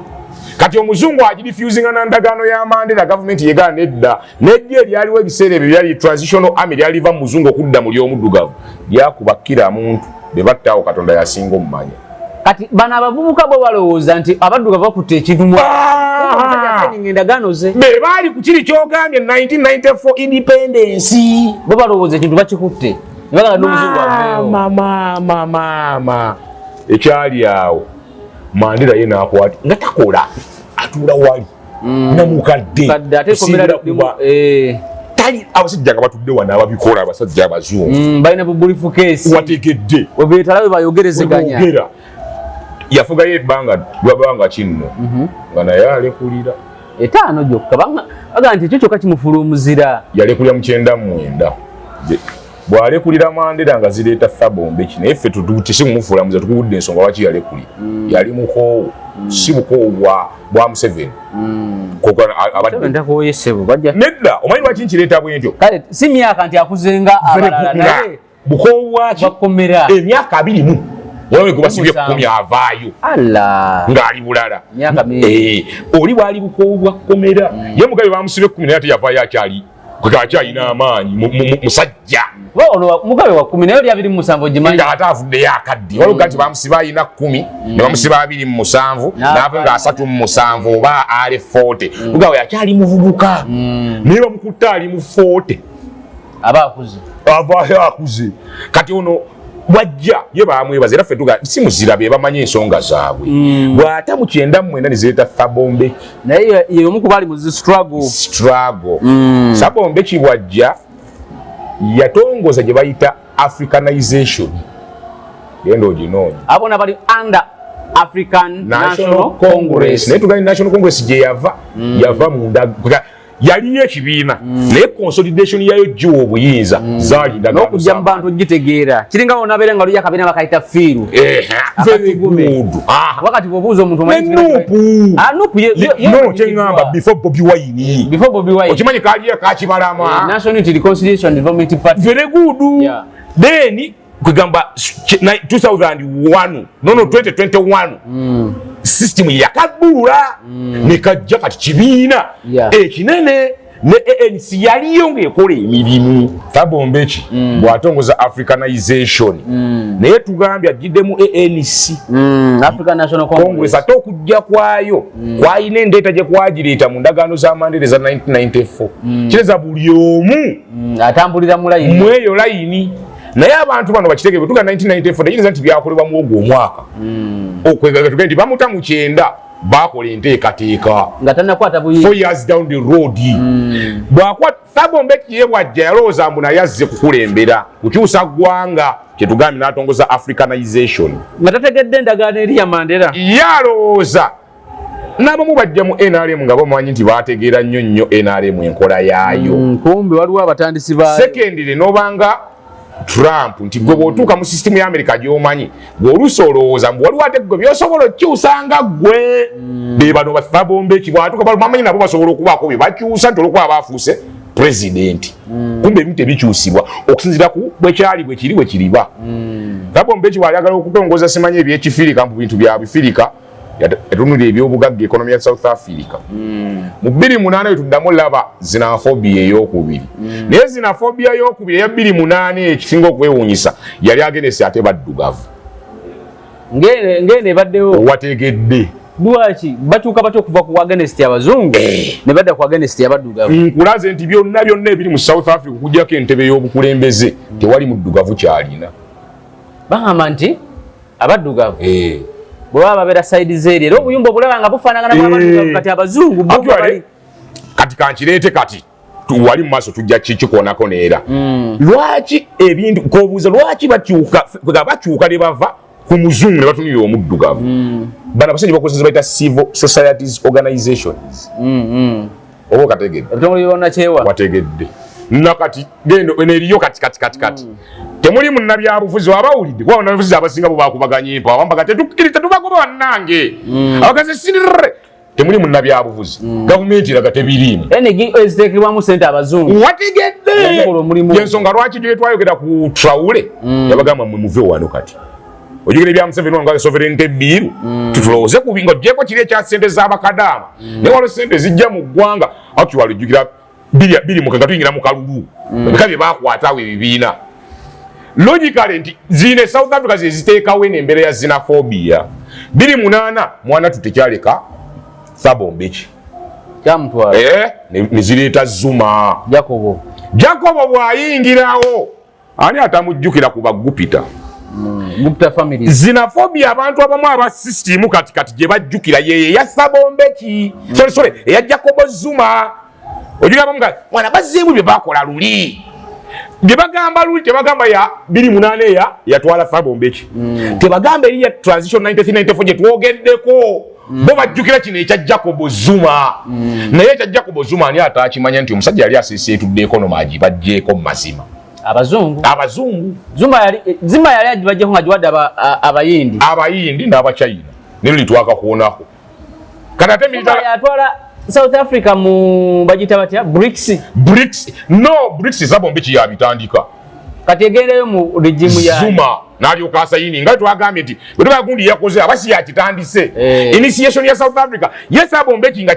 kati omuzungu agirifusinga na ndagaano ya Mandela government yegala nedda nejje eryaliwo ebiseera ebyo byali transitional army lyaliva mu muzungu okudda mu ly'omuddugavu lyakubakira muntu be battaawo Katonda yasinga omumanya kati bano abavubuka bo balowooza nti abaddugavu bakutte ekintu endagaano ze be baali ku kiri kyogambye 1994 independence bo balowooza ekintu bakikutte ne bagala n'omuzungu aveewo mama ekyali awo Mandela ye nakwati nga takola atuula wali namukadde tali abasajja nga batudde wano ababikola abasajja abazungu balina bubulifu keesi wategedde webeetalawe bayogerezeganya yafugayo ebbanga kinno nga naye alekulira etaano gyokka baga nti ekyo kyokka kimufula omuzira yalekulira mu 99 bwalekulira Mandela nga zireeta Thabo Mbeki naye ffe tutisi kumufuula muzira tukubudde ensonga lwaki yalekulira yali mukoowu si bukoowu bwa Museveni nedda omanyi lwaki nkireeta bwentyo kale si myaka nti akuzenga abalala naye bukoowu waki bakomera emyaka 20 walawe kubasibye 10 avaayo ng'ali bulala oli bwali bukoowu bwakomera ye mugabe bamusibye 10 naye ate yavaayo akyalina amaanyi musajja mugabe wa 10 naye oli 27 gimanyi nga ate avuddeyo akadde waliwo nti bamusiba alina 10 ne bamusiba 27 n'ava nga 37 oba ali 40 mugabe akyali muvubuka naye bamukutta ali mu 40 avaayo akuze kati ono wajja ye bamwebaza era ffe tuga si muzira be bamanyi ensonga zaabwe bw'ata mu 99 ne zireeta Thabo Mbeki naye ye omu ku bali mu struggle Thabo Mbeki bwajja yatongoza gye bayita Africanization genda oginoonya abona bali under African National Congress naye tugali National Congress gye yava munda yaliyo ekibiina naye consolidation yayo jiwa obuyinza zalinda n'okujja mu bantu ogitegeera kiringa wonabeera nga luya akabiina bakayita fiiru wakati bw'obuuza omuntu kyeŋŋamba before Bobi Wine okimanyi kaaliyo kakibalama National Unity Reconciliation Development Party very good then kwegamba 2021 system yakabula nekajja kati kibiina ekinene ne ANC yaliyo ng'ekola emirimu Thabo Mbeki bw'atongoza Africanization naye tugambye agiddemu ANC African National Congress ate okujja kwayo kwayina endeeta gye kwagireeta mu ndagaano za Mandela za 1994 kireza buli omu atambulira mu layini mweyo layini naye abantu bano bakitegeere tuga 1994 tekiriza nti byakolebwa mu ogwo omwaka okwegagatuge nti bamuta mu 9 bakola enteekateeka nga tannakwata 4 years down the road bw'akwata Thabo Mbeki ye bwajja yalowooza mbu naye azze kukulembera kukyusa ggwanga kyetugambi n'atongoza Africanization. Matategedde endagaano eri ya Mandela. Yalowooza n'abamu bajja mu NRM nga bamanyi nti baategeera nnyo NRM enkola yaayo. Kumbe waliwo abatandisi baayo. Secondly, n'obanga Trump nti gwe bw'otuuka mu system ya America gy'omanyi bw'oluusi olowooza mbu waliwo ate gwe by'osobola okukyusanga gwe. Be bano Thabo Mbeki bw'atuuka bamanyi nabo basobola okubaako bye bakyusa nti olwokuba baafuuse president. Kumbe ebimu tebikyusibwa okusinziira ku bwe kiriba. Thabo Mbeki bw'ayagala okutongoza simanyi eby'ekifirika mu bintu bya Bifirika yatunulira ebyobugagga ekonomi ya South Africa. Mu 2008 tuddamu laba xenophobia ey'okubiri. Naye xenophobia ey'okubiri eya 2008 ekisinga okwewuunyisa yali against ate baddugavu. Ngene baddewo. Wategedde. Lwaki batuuka batya okuva ku against abazungu ne badda ku against abaddugavu? Nkulaze nti byonna ebiri mu South Africa okuggyako entebe y'obukulembeze tewali muddugavu kyalina. Bagamba nti abaddugavu bwe baba babeera side zeeri era obuyumba obulaba nga bufaanagana n'abaddugavu kati abazungu kati kankireete kati wali mu maaso tujja kikoonako neera. Lwaki ebintu k'obuuza lwaki bakyuka ne bava ku muzungu ne batunulira omuddugavu? Bano abasajja bakozesa bayita civil societies organizations. Oba okategedde? Ebitongole byonna kyewa. Wategedde. Nakati gendo eneriyo kati. Temuli munnabyabufuzi wabawulidde kwa nabufuzi abasinga bo bakubaganya empa abambaga tetukkiriza tubagoba wannange abakaze sinirre temuli munnabyabufuzi gavumenti iraga tebirimu enegi eziteekebwamu sente abazungu wategedde yensonga lwaki twayogera ku Traore yabagamba mwe muve wano kati ojugire bya Museveni nga sovereignty bill tutulowooze ku bingo jeko kiri ekya sente z'abakadaama ne walo sente zijja mu ggwanga actually jugira bili mu kanga tuyingira mu kalulu bikabe bakwatawe bibiina logically nti zine South Africa ziteekawo n'embeera ya xenophobia 2008 mwana tutekyaleka Thabo Mbeki kyamutwala ne zireeta Zuma Jacobo bw'ayingirawo ani atamujjukira ku bagupita Gupta family xenophobia abantu abamu aba system kati gye bajjukira yeye ya Thabo Mbeki sorry eya Jacobo Zuma ojuga bamuga mwana bazimu bye bakola luli Gebagamba luli tebagamba ya 2008 yatwala Thabo Mbeki. Tebagamba eri ya transition 93-94 gye twogeddeko. Bo bajjukira kino ekya Jacob Zuma. Naye ekya Jacob Zuma ani atakimanya nti omusajja yali aseeseetudde economy agibajjeeko mu mazima. Abazungu. Zuma yali agibajjeeko nga giwadde abayindi. Abayindi n'Abachina. Nero litwaka kuonako. Kanate military yatwala South Africa mu bagita batya BRICS Thabo Mbeki yabitandika kati egendeyo mu regimu ya Zuma nalyo kasayini nga twagambye nti bwe bagundi yakoze abasi yakitandise initiation ya South Africa Thabo Mbeki nga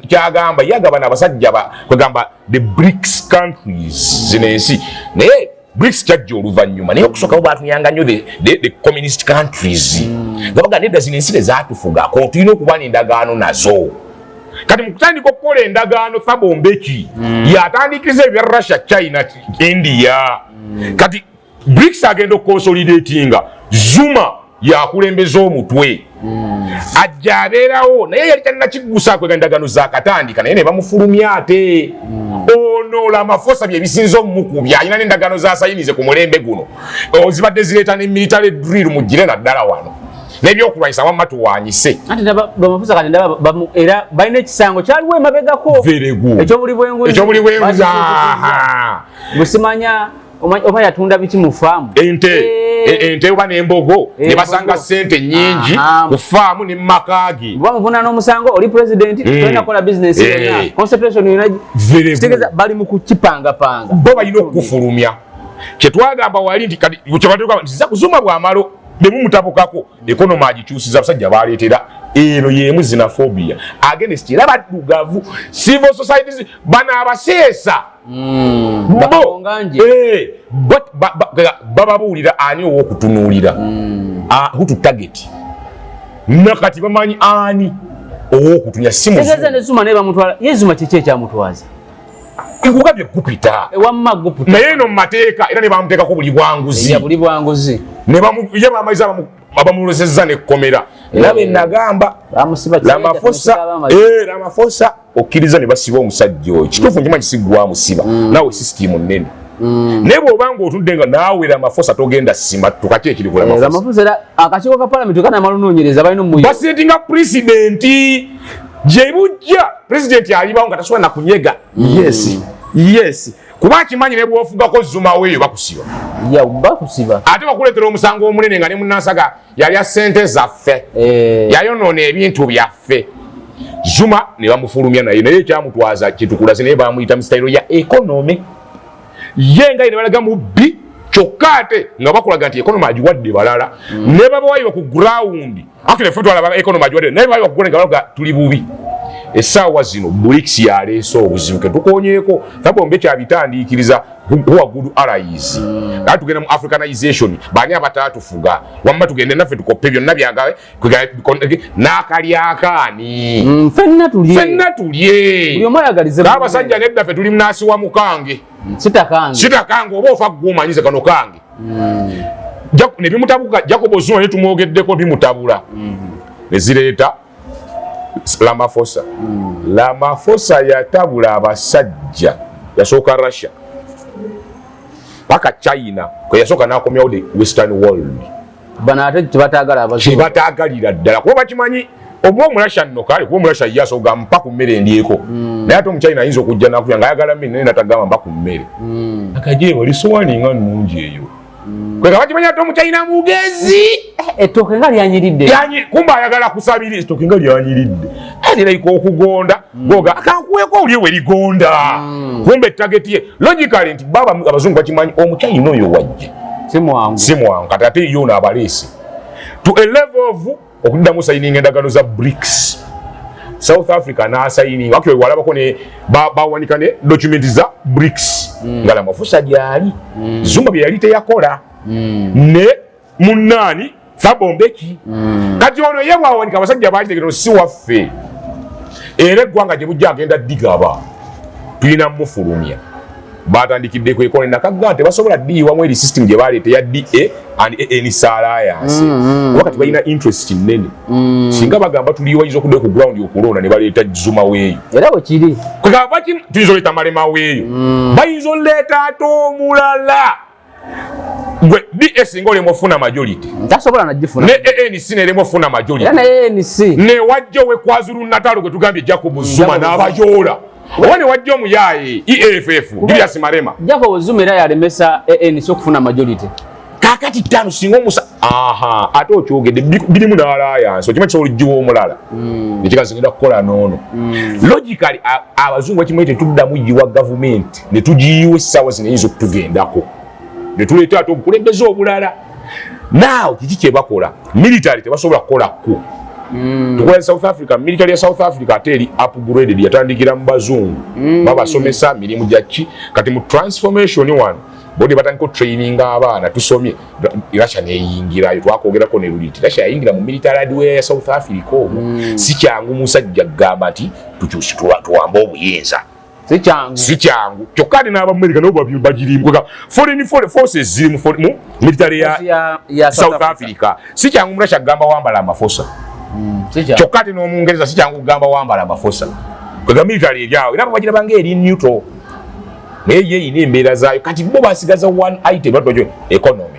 kyagamba yagaba n'abasajja kwegamba the BRICS countries zinensi naye BRICS kyajja oluvannyuma naye okusooka baatunyanga nnyo the communist countries gabaga nedda zinensi zaatufugako tulina okuba n'endagaano nazo kati mukutandika okukola endagaano Thabo Mbeki yatandikiriza ebya Russia, China, India kati BRICS agenda okukonsolidatinga Zuma yakulembeza omutwe ajja abeerawo naye yali talinakiggusako endagaano zakatandika naye ne bamufulumya ate ono Ramaphosa bye bisinza omukubya alina n'endagaano zasayinize ku mulembe guno zibadde zireeta ne military drill mugire naddala wano nebyokulwanyisa wamma tuwanyise ate Ramaphosa kati ndaba era balina ekisango kyaliwo emabegako ekyobuli bwenguzi busimanya oba yatunda biki mu faamu ente oba n'embogo ne basanga sente nnyingi ku faamu ne mmakagi bamuvuna n'omusango oli president tolina kukola business yonna concentration yonna kitegeeza bali mu kukipangapanga bo balina okukufulumya kyetwagamba wali nti kati kyebatuuka ntiza kuzuma bw'amalo ne mumutabukako economy agikyusiza abasajja baleetera eno yemu xenophobia against era baddugavu civil societies bana abaseesa bababuulira ani ow'okutunuulira who to target nakati bamanyi ani ow'okutunya Zuma naye bamutwala ye Zuma kiki ekyamutwaza nkugabye gupita ewamma guputa naye eno mu mateeka era ne bamuteekako buli bwanguzi ne bamaiza abamulozezza nekkomera era benagamba Ramaphosa okkiriza ne basiba omusajja oyo kituufu njima kisiggwa musiba nawe sisitimu nnene naye bw'obanga otudde nga naawe Ramaphosa togenda sima tukaki ekiri ku Ramaphosa era akakiiko ka palamenti kana malunoonyereza balina omuyo basetinga pulezidenti gye bujja pulezidenti alibawo nga tasobola na kunyega yes kuba akimanyi ne bw'ofugako Zuma weeyo bakusiba bakusiba ate bakuleetera omusango omunene nga ne munnasaga yalya ssente zaffe yayonoona ebintu byaffe Zuma ne bamufulumya naye ekyamutwaza kitukulaze naye bamuyita mu sitayiro ya economy ye nga ne balaga mubbi kyokka ate nga bakulaga nti economy agiwadde balala ne babawayiwa ku ground actually ffe twalaba economy agiwadde naye babayiwa ku ground nga balaga tuli bubi essaawa zino BRICS yaleese obuzibu ke tukonyeeko Thabo kyabitandiikiriza who are good allies nga tugenda mu africanization baani abatatufuga wamma tugende naffe tukoppe byonna byagawe n'akalyakaani ffenna tulye buli omu ayagalize abasajja nedda ffe tuli munaasi wa mukange sitakange oba ofa gwomanyize kano kange ne bimutabuka Jacob Zuma ne tumwogeddeko bimutabula ne zireeta Ramaphosa yatabula abasajja yasooka Russia paka China kwe yasooka n'akomyawo the western world bana ate kyebataagalira ddala kuba bakimanyi oba omulasha nno kale kuba omulasha ye asooka mpa ku mmere endyeko naye ate omuchina ayinza okujja nakuya nga ayagala mmere naye natagamba mpa ku mmere akajeebo lisowaani nga nnungi eyo kwega bakimanyi ate omuchina mugezi ettooke nga lyanyiridde kumba ayagala kusabira ettooke nga lyanyiridde niraika okugonda goga akankuweeko olye we ligonda kumbe ettageti ye logically nti baba abazungu bakimanyi omuchina oyo wajje si mwangu kati ate yo n'abaleese to a level of okuddamu sayininga endagaano za BRICS South Africa n'asayininga actually walabako ne bawanika ne documenti za BRICS nga Ramaphosa gyali Zuma bye yali teyakola ne munnaani Thabo Mbeki kati ono ye bwawanika abasajja bakitegera si waffe era eggwanga gye bujja agenda digaba tulina mufulumya batandikidde ku economy nakagga tebasobola ddiiwamu eri system gye baleeta ya DA and ANC alliance wakati balina interest nnene singa bagamba tuliwayinza okudde ku ground okulonda ne baleeta Zuma weeyo era wekiri kwegamba tuyinza oleeta Malema weeyo bayinza oleeta ate omulala gwe DS singa olemu ofuna majority tasobola nagifuna ne ANC neremu ofuna majority era ne ANC ne wajja we KwaZulu Natal gwe tugambye Jacob Zuma n'abayoola oba ne wajja omuyaaye EFF Julius Malema Jacob Zuma era yalemesa ANC okufuna majority kakati ttano singa omusa ate okyogedde birimu n'alliance okimanyi kisobola ojjiwa omulala nekikazingenda kukola noono logically abazungu bakimanyi tetuddamu yiwa gavumenti ne tugiyiwa essaawa zinayinza okutugendako ne tuleeta ate obukulembeze obulala naawe kiki kyebakola military tebasobola kukolako tukola South Africa military ya South Africa ate eri upgraded yatandikira mu bazungu babasomesa mirimu gyaki kati mu transformation one bodi batandika training abaana tusomye Russia neyingirayo twakogerako ne luliti Russia yayingira mu military hardware ya South Africa omwo si kyangu musajja gamba ati tukyusitula tuwamba obuyinza si kyangu kyokka ate n'Abamerika nabo bagirimu foreign forces ziri mu military ya South Africa si kyangu Russia gamba wambala Ramaphosa kyokka ate n'Omungereza si kyangu kugamba wambala Ramaphosa kwega military eryawo era bagiraba ng'eri neutral naye ye ine embeera zaayo kati bo basigaza one item batwajo economy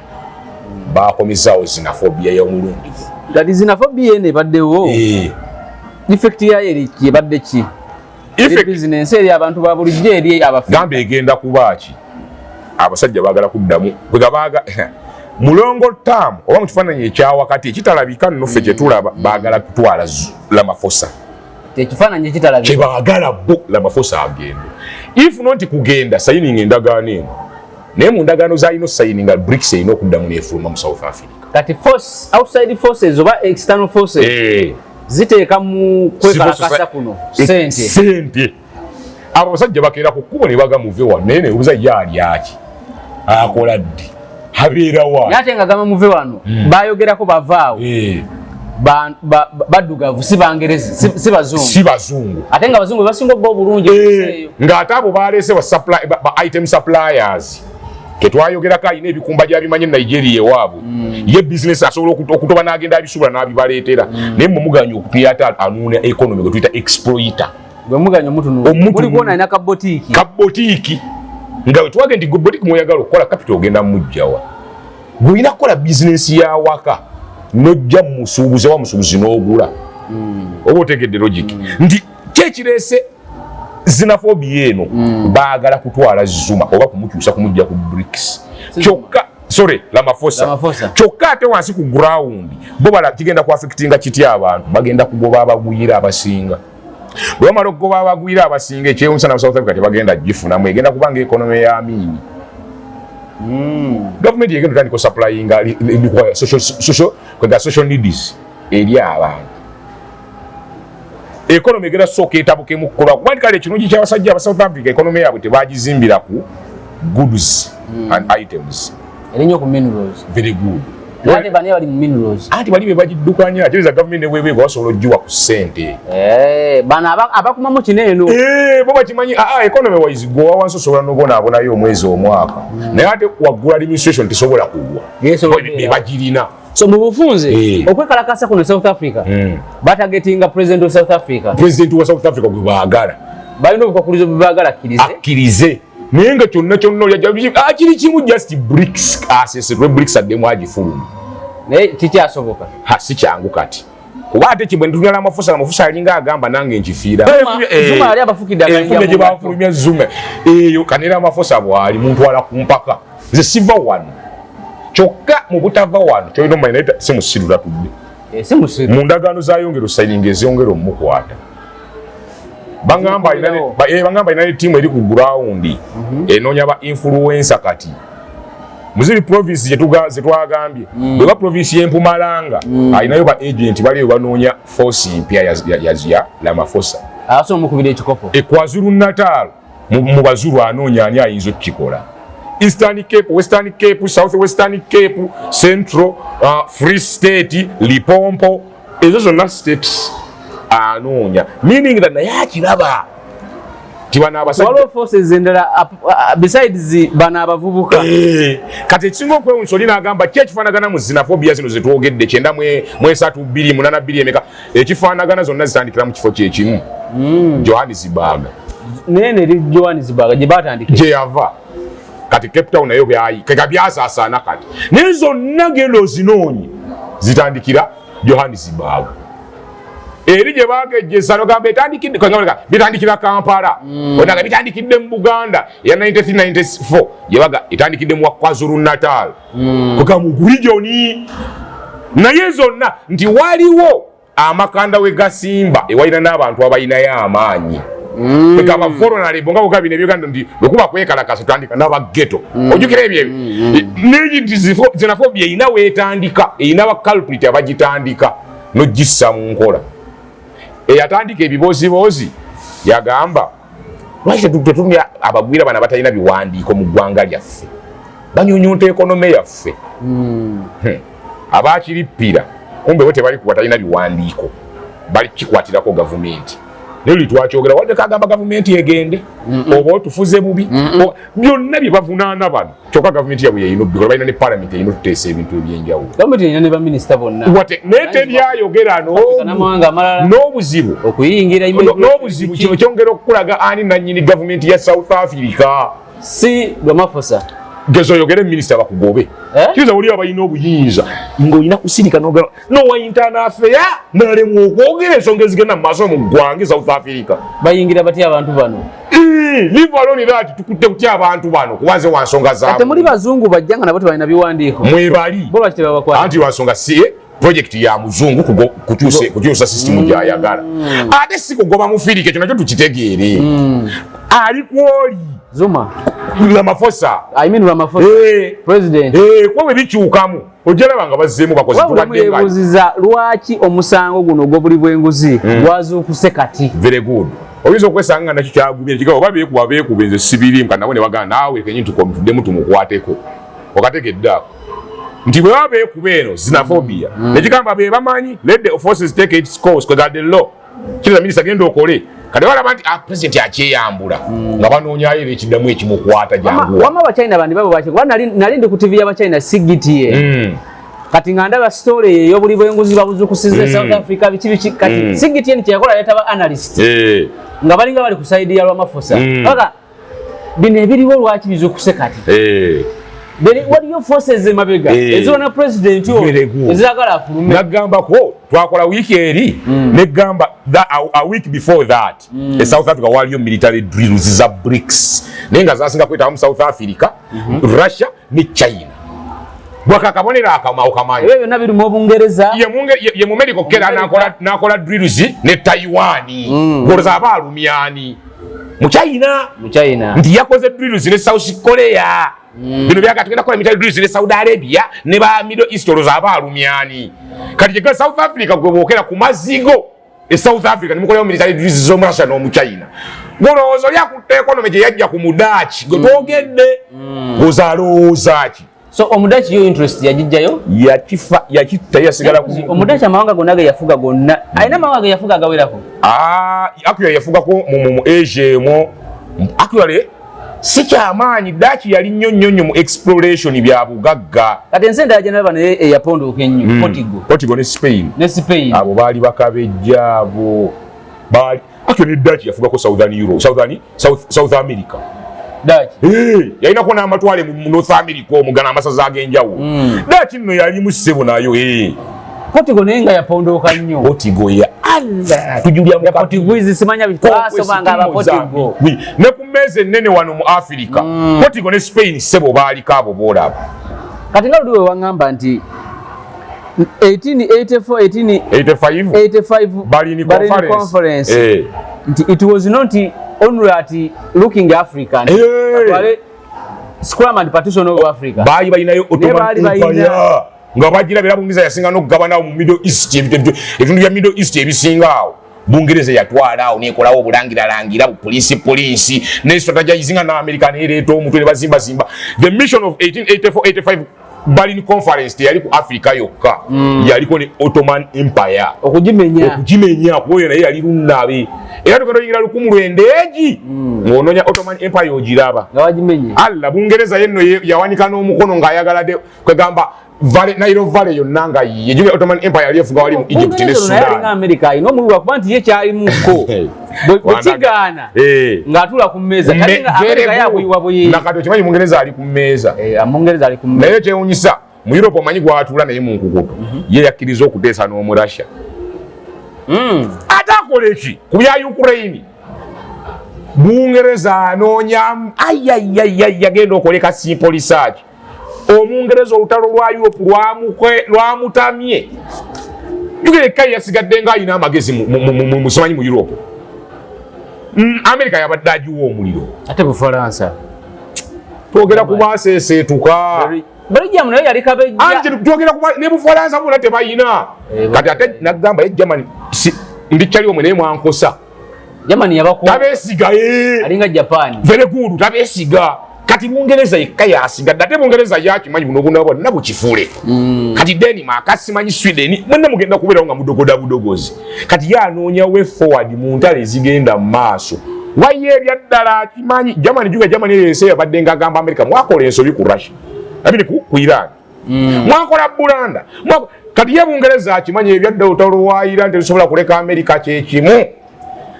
bakomisaawo xenophobia y'omulundi kati xenophobia ene baddewo effect yayo ebadde ki business eri abantu ba bulijjo eri gamba egenda kubaaki abasajja baagala kuddamu kwega mulongo tamu oba mu kifaananyi ekyawakati ekitalabika nno ffe kyetulaba baagala kutwala Ramaphosa ekifaananyi ekitalabika kyebaagala bo Ramaphosa agende if not kugenda sayininga endagaano eno naye mu ndagaano z'alina sayininga BRICS erina okuddamu n'efuluma mu South Africa kati force outside forces oba external forces ziteeka mu kwekalakasa kuno sente abo basajja bakeera ku kkubo ne baga muve wano naye nebuuza ye ali aki akola ddi abeera wa ate nga gama muve wano bayogerako bavaawo baddugavu si Bangereza si bazungu ate nga abazungu basinga obba obulungi ng'ate abo baleese ba item suppliers ketwayogerako alina ebikumba gy'abimanyi Nigeria ewaabwe ye business asobola okutoba n'agenda abisubula n'abibaleetera naye mumuganya okutuyata anuuna economy gwe tuyita exploiter gwe muganya omutu buli kwona alina kabotiiki nga twage ndi boutique moyagala okukola capital ogenda mujjawa gwina kola business ya waka nojja musuubuze wa musuubuzi n'ogula oba otegedde logic ndi kyekirese xenophobia eno baagala kutwala Zuma oba kumukyusa kumujja ku BRICS kyokka sorry Ramaphosa kyokka ate wansi ku ground bo bala kigenda ku affectinga kiti abantu bagenda kugoba abagwira abasinga bwe bamala okugoba abagwira abasinga ekyewuunyisa na South Africa tebagenda gifunamu egenda kubanga economy ya amini government yegenda tandika supplyinga social needs eri abantu economy egenda soka etabukemu kukola kuba kale ekirungi ky'abasajja aba South Africa economy yaabwe tebagizimbira ku goods and items erinyo ku minerals very good ate bani bali mu minerals ati bali bebagiddukanya ate za government ewewe basobola ogiwa ku sente bana abakumamu kineeno bo bakimanyi economy wise gwa wansi osobola n'obonaabonayo omwezi omwaka naye ate waggula administration tesobola kugwa bebagirina so mu bufunze okwekalakasa kuno South Africa batagetinga president of South Africa gwe baagala balina obukwakkulizo bwe baagala akkirize naye nga kyonna kiri kimu just BRICS asesetwe BRICS addemu agifuluma naye kikyasoboka si kyangu kati kuba ate kibwe ntunula Ramaphosa alinga agamba nange nkifiira Zuma ali abafukidde gye bafulumya Zuma eyo kanera Ramaphosa bwali muntu ala kumpaka nze siva wano kyokka mu butava wano kyolina omanyi naye si musiru latudde mu ndagaano zayongera sayininga eziyongera omukwata bangamba ina tiimu eri ku ground enoonya ba influencer kati muziri province zetwagambye bweba province y'Empumalanga alinayo ba agent baliyo banoonya force mpya ya Ramaphosa asomukubira ekikopo eKwaZulu Natal mu bazulu anoonya ani ayinza okukikola Eastern Cape, Western Cape, South Western Cape, Central, Free State, Limpopo, ezo zonna states anoonya meaning that naye akiraba tibana abasajja forces endala besides bana abavubuka kati ekisinga okwewuunyisa oli n'agamba ki ekifaanagana mu xenophobia zino zetwogedde 9-3-2 emeka ekifaanagana zonna zitandikira mu kifo kyekimu Johannesburg naye neri Johannesburg gye batandikira gye yava kati Cape Town nayo byasaasaana kati naye zonna genda ozinoonye zitandikira Johannesburg eri gye bagejjesa nogamba bitandikira Kampala onaga bitandikidde mu Buganda ya 93-94 yebaga etandikidde mu KwaZulu Natal kuga mu regioni naye zonna nti waliwo amakanda we gasimba ewalina n'abantu abalinayo amaanyi kugaba volonary bonga bugabi ne byoganda ndi bekuba kwekalakasa tandika n'abageto ojukira ebyo neji xenophobia ina wetandika ina ba culprit abagitandika no gissa mu nkola eyatandika ebibozibozi yagamba lwaki tutumya abagwira bana batalina biwandiiko mu ggwanga lyaffe banyonyonta ekonome yaffe abakirippira kumbe bo tebali kubatalina biwandiiko bali kikwatirako gavumenti naye litwakyogera wadde kagamba gavumenti egende oba otufuze bubi byonna bye bavunaana bano kyokka gavumenti yabwe yeyina obbikola balina ne palamenti eyina otuteesa ebintu ebyenjawulo gavumenti eyina ne baminisita bonna naye tebyayogera n'obuzibu n'obuzibu kino kyongera okukulaga ani nannyini gavumenti ya South Africa si Ramaphosa gezoyogere minisita bakugobe kiza oli abayina obuyinza ng'olina kusirika n'owayintana afeya n'alemwa okwogera ensonga ezigenda mu maaso mu ggwanga South Africa bayingira batya abantu bano live alone that tukutte kutya abantu bano kubanze wa nsonga zaabwe temuli bazungu bajjanga nabo tebalina biwandiiko mwebali bo lwaki tebabakwata anti wansonga si project ya muzungu kukyusa system gy'ayagala ate si kugoba mu fiirika ekyo nakyo tukitegeere ali kwoli Zuma Ramaphosa president kwa bikyukamu ojalaba nga bazzeemu bakozi tubadde nga lwaki omusango guno ogw'obuli bw'enguzi gwazuukuse kati very good oyinza okwesanga nga nakyo kyagubira kigaba oba beekuba nze sibirimu kandi nabo ne bagamba naawe kenyi tukomutuddemu tumukwateko okategeddeako nti bwe baba beekuba eno xenophobia nekigamba be bamanyi let the forces take its course because the law kiriza minisita genda okole kati balaba nti president akyeyambula nga banoonyayo era ekiddamu ekimukwata jangu wama abachina bandi babo baki kuba nali ndi ku TV y'abachina sigitiye kati nga ndaba story ey'obuli bw'enguzi babuzukusize South Africa biki kati sigitiye ni kyeyakola leeta ba analyst nga balinga bali ku side ya Ramaphosa paka bino ebiriwo lwaki bizukuse kati waliyo forces emabega ezirwana president ezagala afulume nagambako twakola wiiki eri negamba a week before that e South Africa waliyo military drills za BRICS naye nga zasinga kwetamu mu South Africa Russia ne China bwakakabonera akamao kamanyi ebyo byonna biri mu Bungereza ye mu medical care nakola drills ne Taiwan ngoloza abalumyani mu China nti yakoze drills ne South Korea bino byaka tugenda kola military drills ne Saudi Arabia ne ba Middle East oloza abalumyani kati jega South Africa gwe bokera ku mazigo e South Africa nimukola military drills zo mu Russia no mu China ngolozo lya ku economy je yajja ku mudachi gwe togedde gozalozaki so omudachi yo interest yajijjayo yakitta yasigala ku omudachi amawanga gonna ge yafuga gonna alina mawanga ge yafuga agawerako akuya yafugako mu Asia mo actually sikyamaanyi Dachi yali nnyonnyo mu exploration bya bugagga kati ensi endala gye nalaba naye eyapondoka ennyo Portugal ne Spain abo baali bakabejja abo baali actually Dachi yafugako Southern Europe South America yayinako n'amatwale mu North America omugana amasaza ag'enjawulo Dachi nno yali mu ssebo nayo Portugal naye nga yapondoka nnyo Portugal ya Allah tujulya mu Portuguese simanya bitwasobanga aba Portugal ne ku meze nnene wano mu Africa Portugal ne Spain sebo baali kaabo boolaba kati nga ludiwe wangamba nti 1885 Berlin Conference it was not only at looking African scrum and partition of Africa baali balinayo Ottoman Empire nga bagira bera Bungereza yasinga n'okugabanawo mu Middle East ebitundu bya Middle East ebisingaawo Bungereza yatwalaawo nekolawo obulangira poliisi ne strategizinga na America neereeta omutwe ne bazimba the mission of 1884-85 Berlin Conference yali ku Africa yokka yaliko ne Ottoman Empire okugimenya kuyo naye yali lunnabe era tukendo yingira lukumu lwendeegi ng'onoonya Ottoman Empire ogiraba alla Bungereza yenno yawanika n'omukono ng'ayagala kwegamba Nile Valley yonna nga ye Ottoman Empire yali efuga wali mu Egypt ne Sudan America ino omulwa kuba nti ye kyali muko bwekigaana ng'atula ku mmeeza kati nga America yakuyiwa buyi nakati okimanyi Mungereza ali ku mmeeza naye kyewunyisa mu Europe omanyi gwatula naye mu nkukutu ye yakkiriza okuteesa n'omu Russia ate akola eki ku bya Ukraine Bungereza anoonya yagenda okoleka simple research Omungereza olutalo lwa Europe lwamutamye jugire kai yasigadde nga alina amagezi mu somanyi mu Europe America yabadde agiwa omuliro ate Bufaransa twogera ku baseeseetuka Belgium nayo yali kabejja anje twogera ku ne Bufaransa bonna tebayina kati ate nagamba ye Germany ndikyali omwe naye mwankosa Germany yabako tabeesiga alinga Japan very good tabeesiga kati Bungereza yekka yasigadde ate Bungereza yakimanyi buno bonna bukifule kati Denmark asimanyi Sweden mwenna mugenda kubeerawo nga budogozi kati yanoonya way forward mu ntale ezigenda mu maaso waye ebyaddala akimanyi Germany yensi yabadde ng'agamba America mwakola ensobi ku Russia abiri ku Iran mwakola Bulanda kati ye Bungereza akimanyi ebyaddala olutalo lwa Iran terusobola kuleka America kyekimu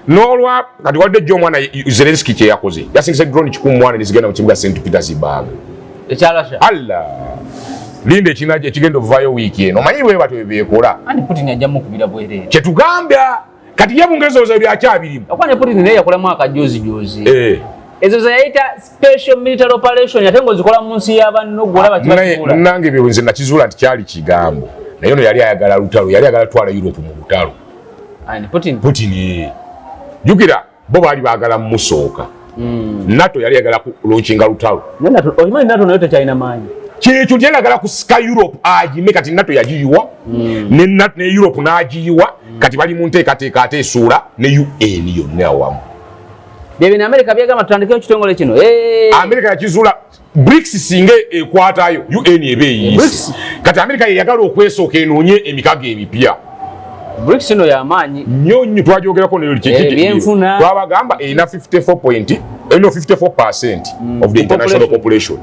Nolwa kati wadde jjo omwana Zelensky kye yakoze yasingise drone 11 ezigenda mu kibuga St Petersburg ekyalasha alla linde kinaje ekigenda ovaayo wiiki eno omanyi bwe batwe beekola ani Putin ajja mu kubira bwerere kye tugambya kati ye Bungereza ozo byakyabirimu okwane Putin naye yakola mwaka jozi ezo zayita special military operation ate ng'ozikola mu nsi y'abanno gwolaba kibakikola nange ebyo nze nakizuula nti kyali kigambo naye ono yali ayagala lutalo yali ayagala twala Europe mu lutalo ani Putin Jukira bo baali baagala musooka NATO yali yagala ku launchinga lutalo oyimanyi NATO nayo tekyalina maanyi kyekyo yagala kusika Europe agime kati NATO yagiyiwa ne Europe n'agiyiwa kati bali mu nteekateeka ate esuula ne UN yonna awamu byebino America byagamba tutandikeyo ekitongole kino America yakizuula BRICS singa ekwatayo UN eba eyiisi kati America yeyagala okwesooka enoonye emikago emipya BRICS no y'amaanyi nnyo twajogerako neyo ebyenfuna twabagamba erina 54% of the international population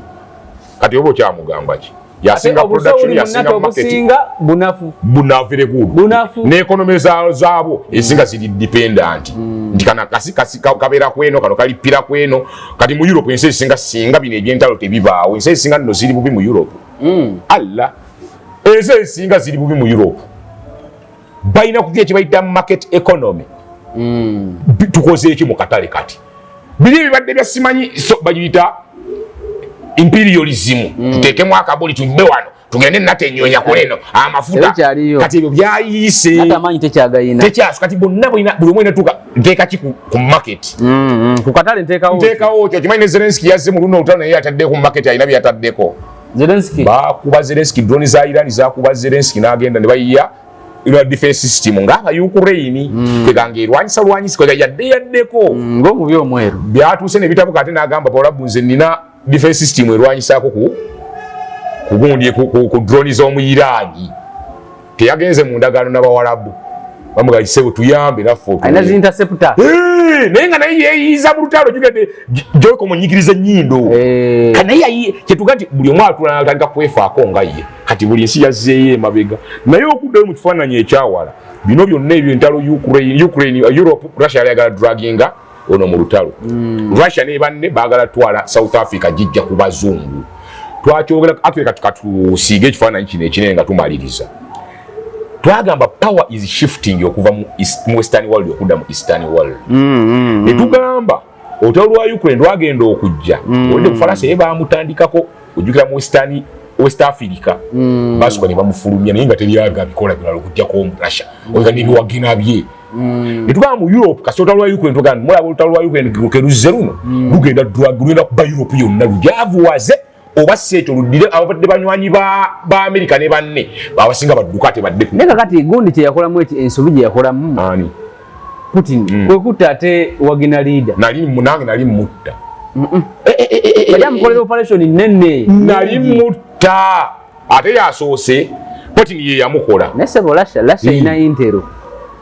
kati oba okyamugamba ki yasinga production yasinga marketing bunafu very good ne economy zaabo esinga zili dependent ndi kana kasi kabera kweno kano kali pira kweno kati mu Europe ense singa singa bine ebyentalo tebibaawo ense singa nno zili bubi mu Europe alla ense singa zili bubi mu Europe bayina kugira kibayita market economy tukoze eki mu katale kati bili bibadde bya simanyi so bayita imperialism tutekemu akaboli tumbe wano tugende nate nyonya kuleno amafuta kati ebyo byayise atamanyi tekyagayina tekyaso kati bonna boina buli omwe natuka nteka ki ku market ku katale ntekawo kyo kimanyi Zelensky yazze mu luno utano yeye atadde ku market ayina byataddeko Zelensky bakuba Zelensky drone za Iran zakuba Zelensky n'agenda ne bayiya ino defense system ngaba Ukraine tegange erwanyisa kwa yaddeko ngo mu byomweru byatuse ne bitabuka ate n'agamba bawalabunze nina defense system erwanyisako kugundi ku drone zo mu Irani teyagenze mu ndagano n'abawalabu bamugayise butuyambe nafo aina zi interceptor nenga naye yeyiza mu lutalo jugende joko munyigirize nyindo kana yayi kyetuganti buli omwatu natandika kwefaako ngaye kati buli nsi yazzeeye mabega naye okuddayo mu kifaananyi ekyawala bino byonna ebyo entalo Ukraine Europe Russia yagala draginga ono mu lutalo Russia ne banne bagala twala South Africa jijja ku bazungu twakyogera Africa tukatusiige ekifaananyi kino ekinene nga tumaliriza twagamba power is shifting okuva mu western world okudda mu eastern world etugamba olutalo lwa Ukraine lwagenda okujja olinde ku Faransa ye baamutandikako ojjukira mu West Africa basuka ne bamufulumya naye nga teryaga bikola birala okujja ko mu Russia oyo ne biwagina bye etugamba mu Europe kasi olutalo lwa Ukraine tugamba mulaba olutalo lwa Ukraine luzze luno lugenda lugenda kuba Europe yonna lujavuwaze oba sekyo ludire abadde banywanyi ba America ne banne babasinga badduka ate badde neka kati gundi kye yakolamu eki ensobi yakolamu ani Putin kwe kutate wagina leader nali munange nali mutta bajamu kolera operation nene nali mutta ate yasoose Putin ye yamukola nesebo Russia ina intero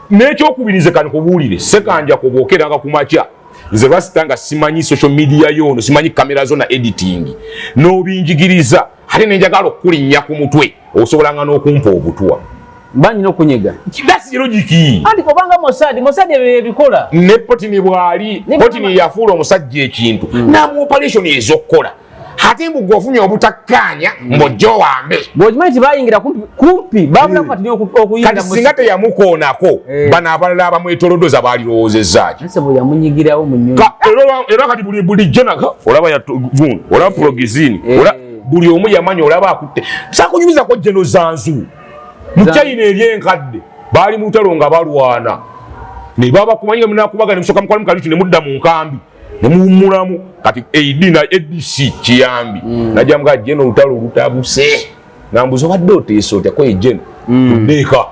nekyo okubirize kan kubuulire sekanja kubokeranga kumacha nze lwasitanga simanyi social media yono simanyi kamera zona editing n'obinjigiriza ate nenjagala okulinnya ku mutwe osobolanga n'okumpa obutwa banyi n'okunyega that's logic andi kubanga Mossad ebikola ne Putin bwali Putin yafuula omusajja ekintu namu operation ezokkola ate mbugo ofunye obutakkanya mbojjo wambe bwojimanyi bayingira kumpi babula kwati okuyingira kati singa teyamukoonako bano abalala abamwetolodoza baalirowoozezzaaki ese bwe yamunyigirawo mu nnyumba era kati buli jenaka olaba progizini buli omu yamanya olaba akutte sakunyumizako jeno zanzu mu China eryenkadde baali mu lutalo nga balwana ne baba kumanyira munakubaga ne musoka mukola mukaliki ne mudda mu nkambi ne muwummulamu kati ADC kiyambi najja mga jeno lutalo lutabuse nambuzo badde oteesa otya koye jeno tuddeeka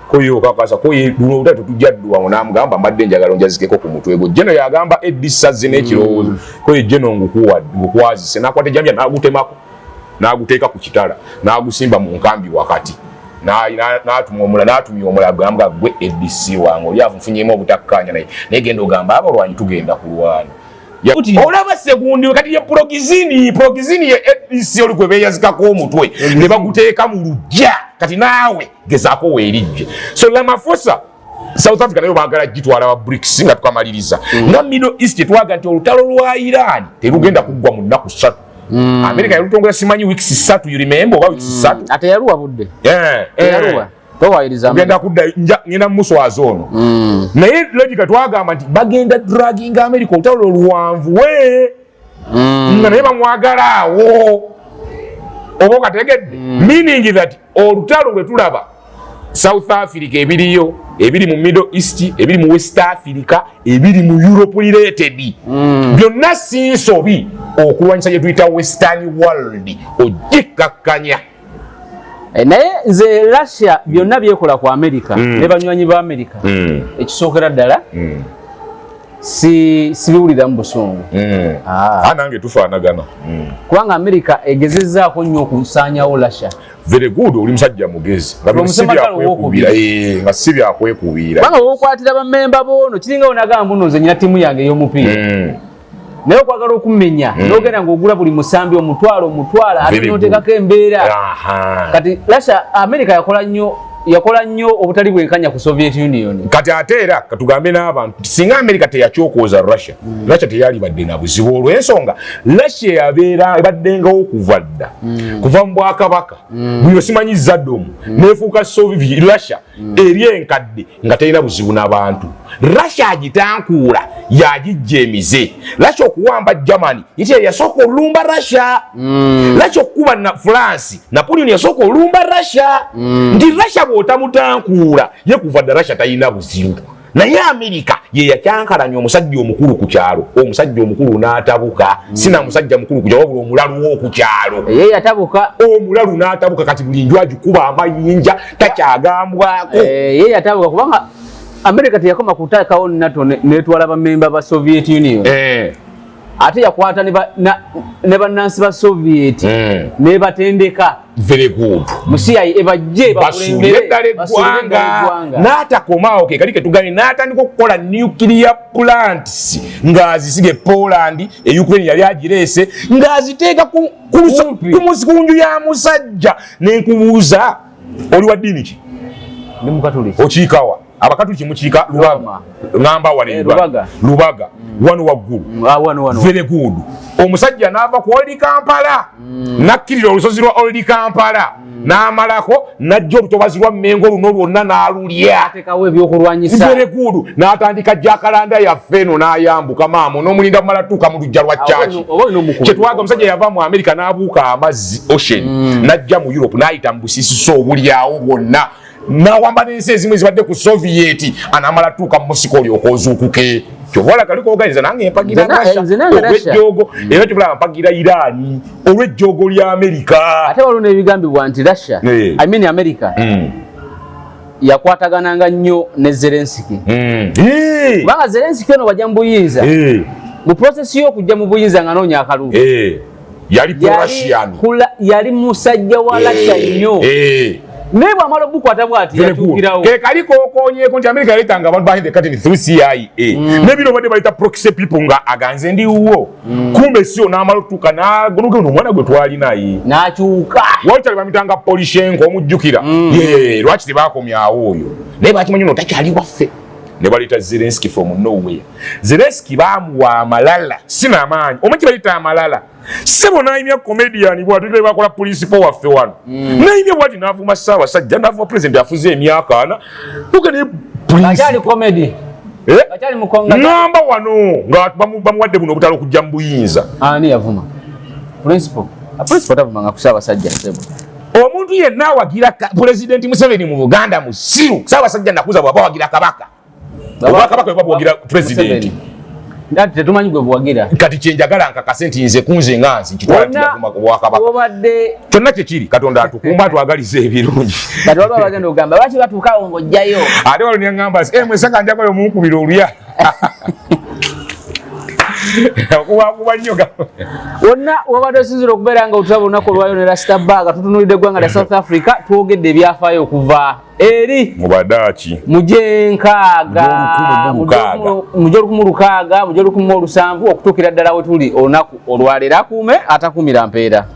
koyo kakasa koye luno lutalo tujjaddwa namugamba mbadde njagala njazikeko ku mutwe gwo jeno yagamba ADC sazze n'ekirowoozo koye jeno ngukwazise nakwate jambya nagutemako naguteeka ku kitala nagusimba mu nkambi wakati n'atumya omulala gamba gwe ADC wange oli afunfunyemu obutakkanya naye genda ogamba abalwanyi tugenda kulwana olaba segundi kati ye progizini ye ADC oli gwe beeyazikako omutwe ne baguteeka mu lujja kati naawe gezaako weerijje so Ramaphosa South Africa nayo baagala gitwala wa BRICS nga tukamaliriza nga Middle East twaga nti olutalo lwa Iran terugenda kuggwa mu nnaku 3 America yalutongola simanyi weeks 3 you remember oba weeks 3 ate yaluwa budde yaluwa towayiriza ngenda kudda ngenda muswazo ono naye logica twagamba nti bagenda dragging America olutalo luwanvu nga naye bamwagala awo oba okategedde meaning that olutalo lwe tulaba South Africa ebiriyo ebiri mu Middle East ebiri mu West Africa ebiri mu Europe related byonna sinsobi okulwanyisa gye tuyita Western world ogikakkanya naye nze Russia byonna byekola ku America ne banywanyi ba America ekisookera ddala sibiwulira mu busungu nange tufaanagana kubanga America egezezzaako nnyo okusaanyawo Russia very good oli musajja mugezi nga si byakwekubiira kubanga wokwatira bammemba boono kiringa onagamba buno nze nyina ttiimu yange ey'omupiira naye okwagala okumenya n'ogenda ng'ogula buli musambi omutwala ate n'oteekako embeera kati Russia America yakola nnyo obutali bwenkanya ku Soviet Union. Kati ate era katugambe n'abantu singa America teyakyokoza Russia teyali badde na buzibu olw'ensonga Russia yabeera ebaddengawo kuva dda kuva mu bwakabaka buli simanyi Saddam neefuuka Soviet Russia eri enkadde nga terina buzibu n'abantu. Russia agitankuula yagijja emize. Russia okuwamba Germany ite yasooka olumba Russia. Russia okukuba na France Napoleon yasooka olumba Russia. Ndi Russia bw'otamutankuula ye kuva dda Russia talina buzibu. Naye America ye yakyankalanya omusajja omukulu ku kyalo. Omusajja omukulu n'atabuka. Sina musajja mukulu kujja wabula omulalu w'oku kyalo. Ye yatabuka. Omulalu n'atabuka kati buli nju agikuba amayinja takyagambwako. Ye yatabuka kubanga America teyakoma kutakawo NATO netwala bamemba ba Soviet Union. Ate yakwata ne bannansi ba Soviet ne batendeka. Very good. Musia ebajje bakulembere eggwanga n'atakomaawo ke kali ketugane n'atandika okukola nuclear plants ng'azisige Poland Ukraine yali agireese ng'aziteeka ku nju ya musajja nenkubuuza oli wa ddiini ki? Ndi Mukatoliki. Okiikawa abakatoliki mukiika Lubaga ngamba wane Lubaga wano waggulu. Very good. Omusajja n'ava ku Old Kampala nakkirira olusozi lwa Old Kampala n'amalako n'ajja olutobazi lwa Mmengo luno lwonna n'alulya atekawo ebyokulwanyisa. Very good. N'atandika Jacaranda yaffe eno n'ayambuka maamo n'omulinda kumala tuuka mu luggya lwa Church. Kyetwaga omusajja yava mu America n'abuuka amazzi ocean n'ajja mu Europe n'ayita mu busisiso obulyawo bwonna n'awamba n'ensi ezimu ezibadde ku Soviet anamala tuuka mu musiko olyokozuukuke. Kyobola kaliko organiza nange empagira olw'ejjoogo era tubula mpagira Irani olw'ejjoogo lya America. Ate waliwo n'ebigambibwa nti Russia I mean America yakwatagananga nnyo ne Zelensky. Kubanga Zelensky ono wajja mu buyinza mu process y'okujja mu buyinza nga noonya akalulu yali pro-Russian yali musajja wa Russia nnyo. Naye bw'amala obukwata bw'ati yatuukirawo. Ke kaliko okoonyeeko nti America yaleetanga abantu behind the curtain through CIA. N'ebino badde bayita proxy people nga aganze ndiwo. Kumbe sio n'amala otuuka n'agonoga omwana gwe twali naye. N'akyuka. Walter bamuyitanga Poroshenko omujjukira. Lwaki tebaakomyawo oyo? Naye bakimanyi nno takyali waffe. Ne baleeta Zelensky from nowhere. Zelensky baamuwa amalala sinamaanyi. Omanyi baleta amalala. Sebo naimya comedian bwati tule bakola principal waffe wano. Naimya bwati navuma Ssaabasajja navuma president afuze emyaka ana. Tukene Achali comedy. Achali mukonga. Namba wano nga bamuwadde buno obutalo kujja mu buyinza. Ani yavuma. Principal. Principal tavuma nga ku Ssaabasajja sebo. Omuntu yenna awagira president Museveni mu Buganda musiru. Ssaabasajja nakuza bwaba wagira kabaka. Kabaka bwe bawagira president. Ndati tetumanyi gwe buwagira. Kati kyenjagala nkakase nti nze kunze nganzi nkitwatira ku Bwakabaka. Obadde kyonna kyekiri Katonda atukumba twagalize ebirungi. Kati waliwo bagenda okugamba lwaki batuukaawo ng'ojjayo. Ate waliwo neŋŋamba mwesanga njagayo omukubira olulya. Okuba nnyo wonna wabadde osinzira okubeera nga otulaba olunaku olwayo ne Rastabaga tutunuulidde eggwanga lya South Africa twogedde ebyafaayo okuva eri mubadaaki mujenkaaga muje 16 muje 17 okutuukira ddala we tuli olunaku olwaleero akuume atakuumira mpeera.